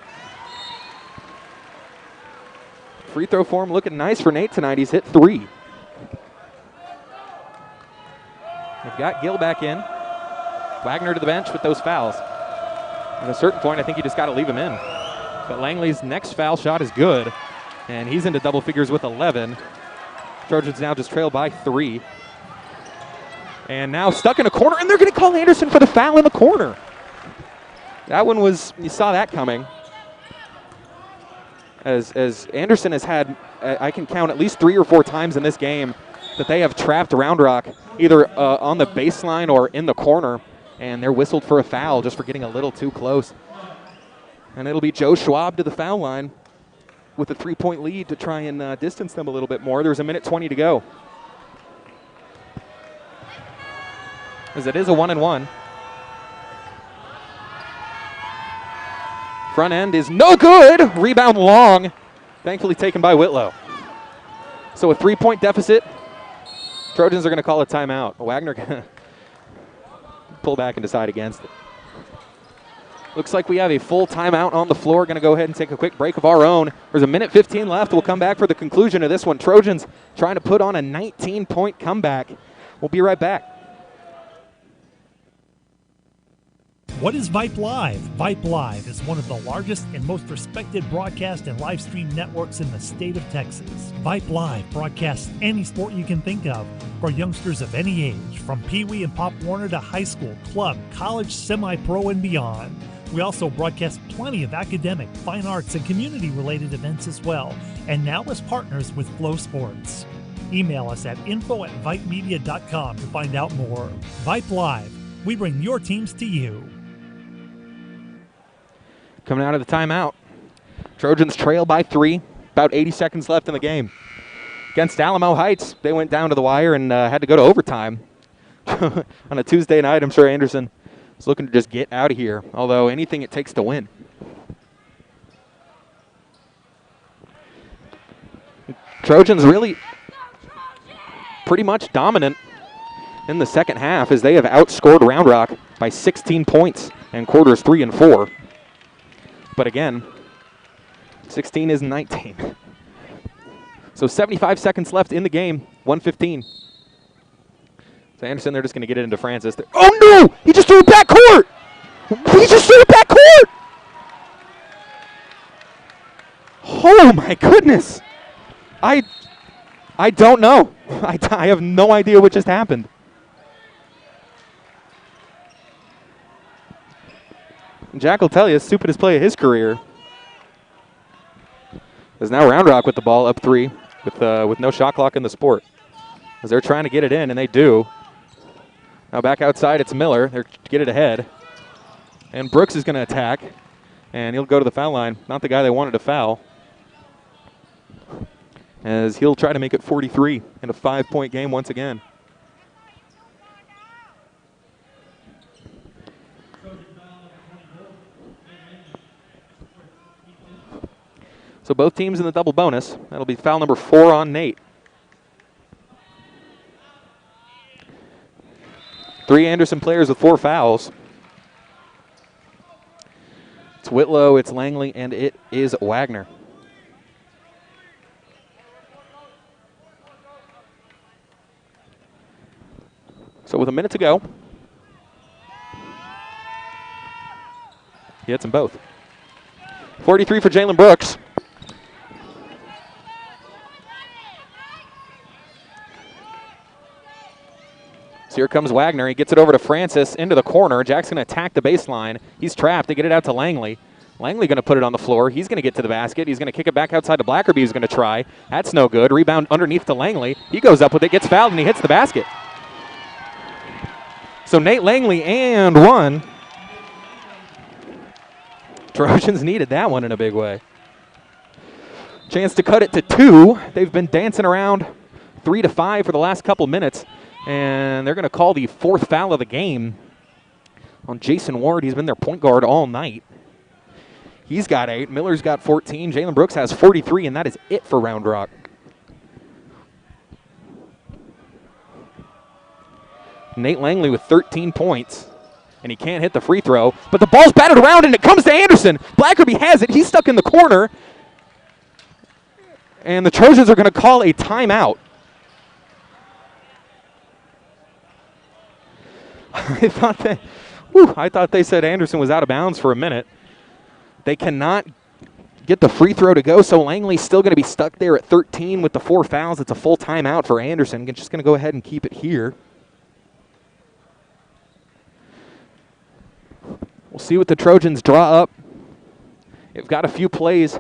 Free throw form looking nice for Nate tonight. He's hit 3. They've got Gill back in. Wagner to the bench with those fouls. At a certain point, I think you just got to leave him in. But Langley's next foul shot is good. And he's into double figures with 11. Trojans now just trail by 3. And now stuck in a corner, and they're going to call Anderson for the foul in the corner. That one was, you saw that coming. As Anderson has had, I can count at least 3 or 4 times in this game that they have trapped Round Rock, either on the baseline or in the corner. and they're whistled for a foul just for getting a little too close. And it'll be Joe Schwab to the foul line with a 3-point lead to try and distance them a little bit more. There's a minute 20 to go. As it is a 1-and-1. Front end is no good. Rebound long. Thankfully taken by Whitlow. So a 3-point deficit. Trojans are going to call a timeout. Wagner going to pull back and decide against it. Looks like we have a full timeout on the floor. Going to go ahead and take a quick break of our own. There's a minute 15 left. We'll come back for the conclusion of this one. Trojans trying to put on a 19-point comeback. We'll be right back. What is Vype Live? Vype Live is one of the largest and most respected broadcast and live stream networks in the state of Texas. Vype Live broadcasts any sport you can think of for youngsters of any age, from Pee Wee and Pop Warner to high school, club, college, semi-pro, and beyond. We also broadcast plenty of academic, fine arts, and community-related events as well, and now as partners with Flow Sports. Email us at info@vypemedia.com to find out more. Vype Live, we bring your teams to you. Coming out of the timeout, Trojans trail by 3, about 80 seconds left in the game. Against Alamo Heights, they went down to the wire and had to go to overtime. On a Tuesday night, I'm sure Anderson is looking to just get out of here, although anything it takes to win. Trojans really pretty much dominant in the second half as they have outscored Round Rock by 16 points in quarters 3 and 4. But again, 16 is 19. So 75 seconds left in the game, 1:15. So Anderson, they're just going to get it into Francis. Oh no! He just threw it back court! He just threw it back court! Oh my goodness! I don't know. I have no idea what just happened. Jack will tell you, stupidest play of his career. There's now Round Rock with the ball up 3 with no shot clock in the sport. As they're trying to get it in, and they do. Now back outside, it's Miller. They're get it ahead. And Brooks is going to attack, and he'll go to the foul line. Not the guy they wanted to foul. As he'll try to make it 43 in a 5-point game once again. So both teams in the double bonus. That'll be foul number 4 on Nate. 3 Anderson players with 4 fouls. It's Whitlow, it's Langley, and it is Wagner. So with a minute to go, he hits them both. 43 for Jalen Brooks. So here comes Wagner. He gets it over to Francis into the corner. Jack's going to attack the baseline. He's trapped. They get it out to Langley. Langley going to put it on the floor. He's going to get to the basket. He's going to kick it back outside to Blackerby. He's going to try. That's no good. Rebound underneath to Langley. He goes up with it, gets fouled, and he hits the basket. So Nate Langley and 1. Trojans needed that one in a big way. Chance to cut it to 2. They've been dancing around 3 to 5 for the last couple minutes. And they're going to call the 4th foul of the game on Jason Ward. He's been their point guard all night. He's got 8. Miller's got 14. Jalen Brooks has 43, and that is it for Round Rock. Nate Langley with 13 points, and he can't hit the free throw. But the ball's batted around, and it comes to Anderson. Blackerby has it. He's stuck in the corner. And the Trojans are going to call a timeout. I thought they said Anderson was out of bounds for a minute. They cannot get the free throw to go, so Langley's still going to be stuck there at 13 with the 4 fouls. It's a full timeout for Anderson. Just going to go ahead and keep it here. We'll see what the Trojans draw up. They've got a few plays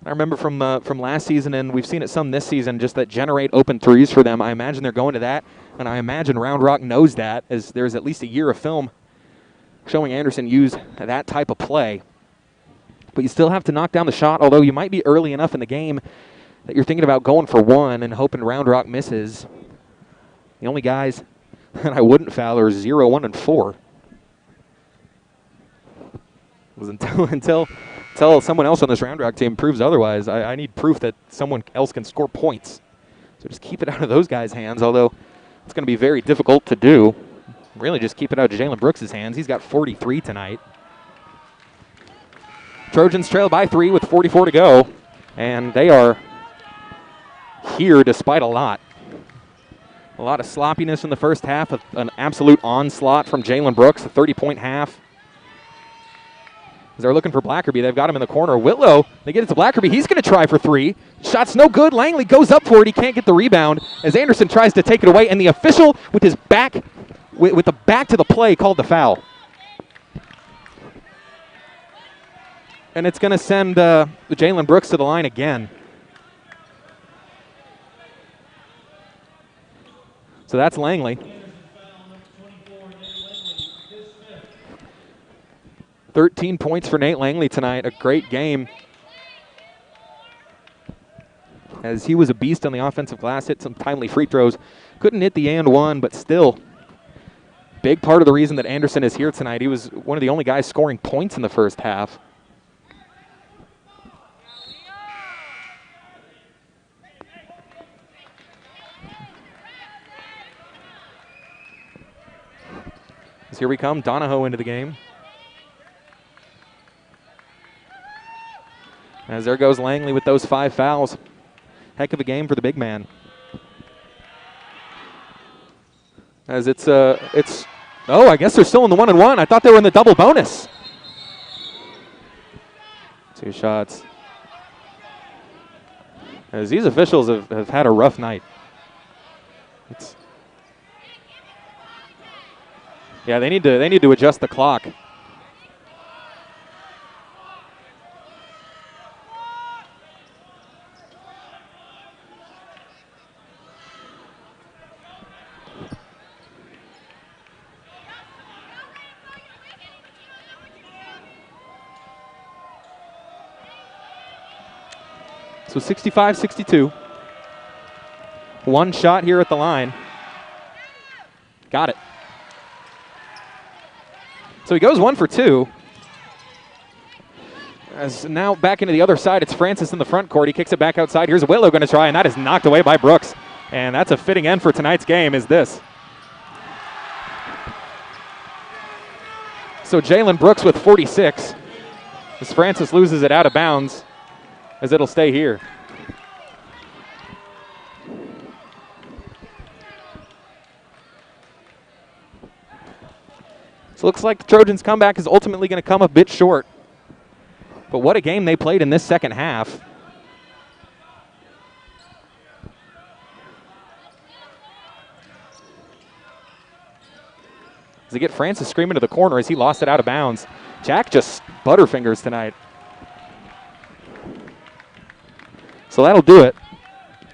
I remember from last season, and we've seen it some this season, just that generate open threes for them. I imagine they're going to that, and I imagine Round Rock knows that, as there's at least a year of film showing Anderson use that type of play. But you still have to knock down the shot, although you might be early enough in the game that you're thinking about going for one and hoping Round Rock misses. The only guys that I wouldn't foul are 0, 1, and 4. Until someone else on this Round Rock team proves otherwise, I need proof that someone else can score points. So just keep it out of those guys' hands, although it's going to be very difficult to do. Really just keep it out of Jalen Brooks' hands. He's got 43 tonight. Trojans trail by 3 with 44 to go, and they are here despite a lot. A lot of sloppiness in the first half, an absolute onslaught from Jalen Brooks, a 30-point half. As they're looking for Blackerby, they've got him in the corner. Whitlow, they get it to Blackerby. He's going to try for 3. Shot's no good. Langley goes up for it. He can't get the rebound as Anderson tries to take it away, and the official with his back, with the back to the play, called the foul. And it's going to send Jalen Brooks to the line again. So that's Langley. 13 points for Nate Langley tonight. A great game. As he was a beast on the offensive glass, hit some timely free throws. Couldn't hit the and one, but still. Big part of the reason that Anderson is here tonight. He was one of the only guys scoring points in the first half. As here we come, Donahoe into the game. As there goes Langley with those 5 fouls. Heck of a game for the big man. As oh, I guess they're still in the 1-and-1. I thought they were in the double bonus. 2 shots. As these officials have had a rough night. Yeah, they need to adjust the clock. So 65-62. 1 shot here at the line. Got it. So he goes 1 for 2. As now back into the other side, it's Francis in the front court. He kicks it back outside. Here's Whitlow going to try, and that is knocked away by Brooks. And that's a fitting end for tonight's game, is this. So Jalen Brooks with 46. As Francis loses it out of bounds, as it'll stay here. So looks like the Trojans' comeback is ultimately going to come a bit short. But what a game they played in this second half. As they get Francis screaming to the corner as he lost it out of bounds. Jack just butterfingers tonight. So that'll do it.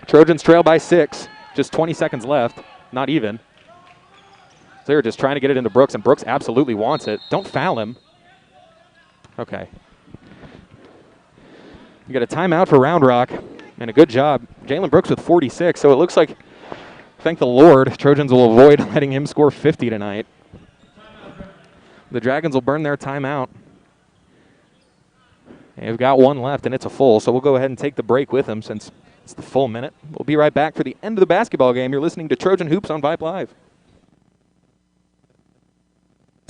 Trojans trail by 6. Just 20 seconds left. Not even. So they're just trying to get it into Brooks, and Brooks absolutely wants it. Don't foul him. Okay. You got a timeout for Round Rock, and a good job. Jalen Brooks with 46, so it looks like, thank the Lord, Trojans will avoid letting him score 50 tonight. The Dragons will burn their timeout. They've got 1 left, and it's a full, so we'll go ahead and take the break with them since it's the full minute. We'll be right back for the end of the basketball game. You're listening to Trojan Hoops on Vype Live.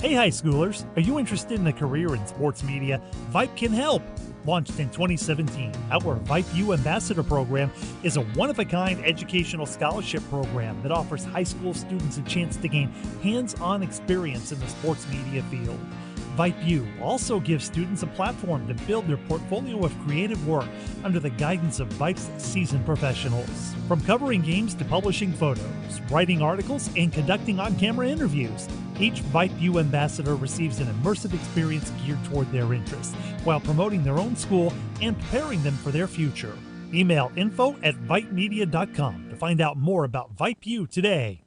Hey high schoolers, are you interested in a career in sports media? Vype can help. Launched in 2017, our Vype U Ambassador Program is a one-of-a-kind educational scholarship program that offers high school students a chance to gain hands-on experience in the sports media field. Vype U also gives students a platform to build their portfolio of creative work under the guidance of Vype's seasoned professionals. From covering games to publishing photos, writing articles, and conducting on-camera interviews, each Vype U ambassador receives an immersive experience geared toward their interests, while promoting their own school and preparing them for their future. Email info@vypemedia.com to find out more about Vype U today.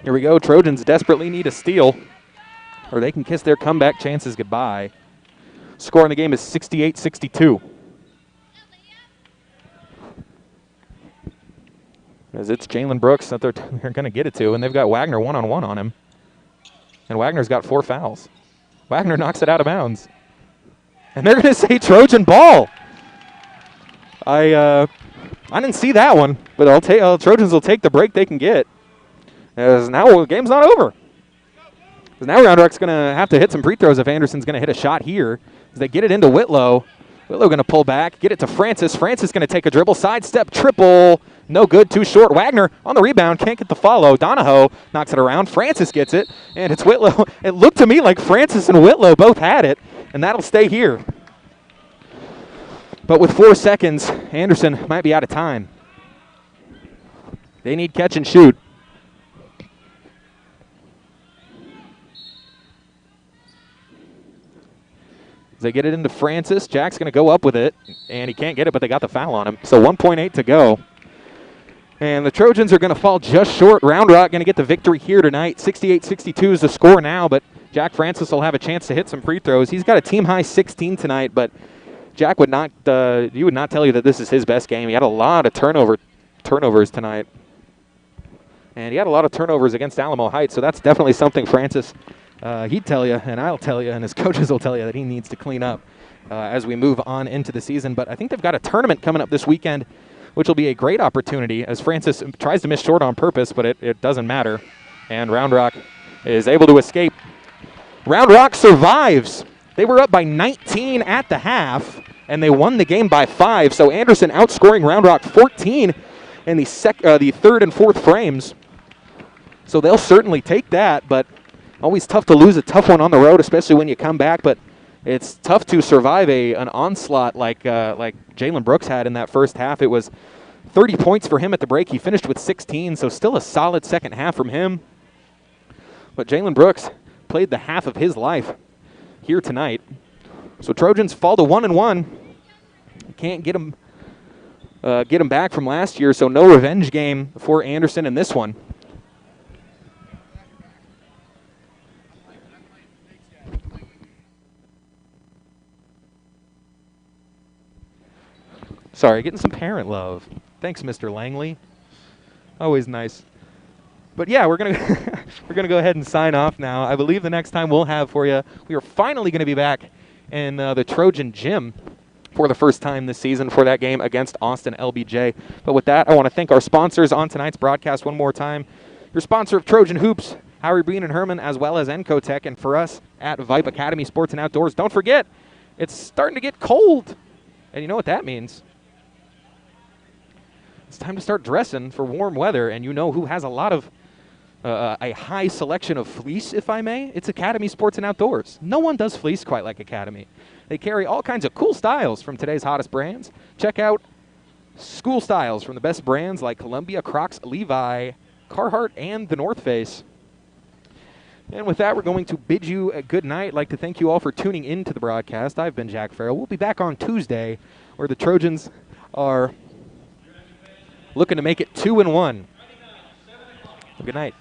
Here we go. Trojans desperately need a steal, or they can kiss their comeback chances goodbye. Score in the game is 68-62. As it's Jalen Brooks that they're going to get it to, and they've got Wagner one-on-one on him. And Wagner's got 4 fouls. Wagner knocks it out of bounds. And they're going to say Trojan ball. I didn't see that one, but Trojans will take the break they can get. As now the game's not over. Because now Round Rock's going to have to hit some free throws if Anderson's going to hit a shot here. As they get it into Whitlow. Whitlow going to pull back, get it to Francis. Francis going to take a dribble, sidestep, triple. No good, too short. Wagner on the rebound, can't get the follow. Donahoe knocks it around. Francis gets it, and it's Whitlow. It looked to me like Francis and Whitlow both had it, and that'll stay here. But with 4 seconds, Anderson might be out of time. They need catch and shoot. As they get it into Francis, Jack's going to go up with it, and he can't get it, but they got the foul on him. So 1.8 to go. And the Trojans are going to fall just short. Round Rock going to get the victory here tonight. 68-62 is the score now, but Jack Francis will have a chance to hit some free throws. He's got a team-high 16 tonight, but Jack would not he would not tell you that this is his best game. He had a lot of turnovers tonight. And he had a lot of turnovers against Alamo Heights, so that's definitely something Francis, he'd tell you, and I'll tell you, and his coaches will tell you that he needs to clean up as we move on into the season. But I think they've got a tournament coming up this weekend, which will be a great opportunity as Francis tries to miss short on purpose, but it doesn't matter. And Round Rock is able to escape. Round Rock survives. They were up by 19 at the half, and they won the game by 5. So Anderson outscoring Round Rock 14 in the third and fourth frames. So they'll certainly take that, but always tough to lose a tough one on the road, especially when you come back. But it's tough to survive an onslaught like Jalen Brooks had in that first half. It was 30 points for him at the break. He finished with 16, so still a solid second half from him. But Jalen Brooks played the half of his life here tonight. So Trojans fall to 1-1. Can't get him back from last year, so no revenge game for Anderson in this one. Sorry, getting some parent love. Thanks, Mr. Langley. Always nice. But yeah, we're gonna go ahead and sign off now. I believe the next time we'll have for you, we are finally going to be back in the Trojan Gym for the first time this season for that game against Austin LBJ. But with that, I want to thank our sponsors on tonight's broadcast one more time. Your sponsor of Trojan Hoops, Howie Breen and Herman, as well as Encotech, and for us at Vype Academy Sports and Outdoors. Don't forget, it's starting to get cold, and you know what that means. It's time to start dressing for warm weather, and you know who has a lot of a high selection of fleece, if I may? It's Academy Sports and Outdoors. No one does fleece quite like Academy. They carry all kinds of cool styles from today's hottest brands. Check out school styles from the best brands like Columbia, Crocs, Levi, Carhartt, and the North Face. And with that, we're going to bid you a good night. I'd like to thank you all for tuning in to the broadcast. I've been Jack Farrell. We'll be back on Tuesday, where the Trojans are looking to make it 2-1. Good night.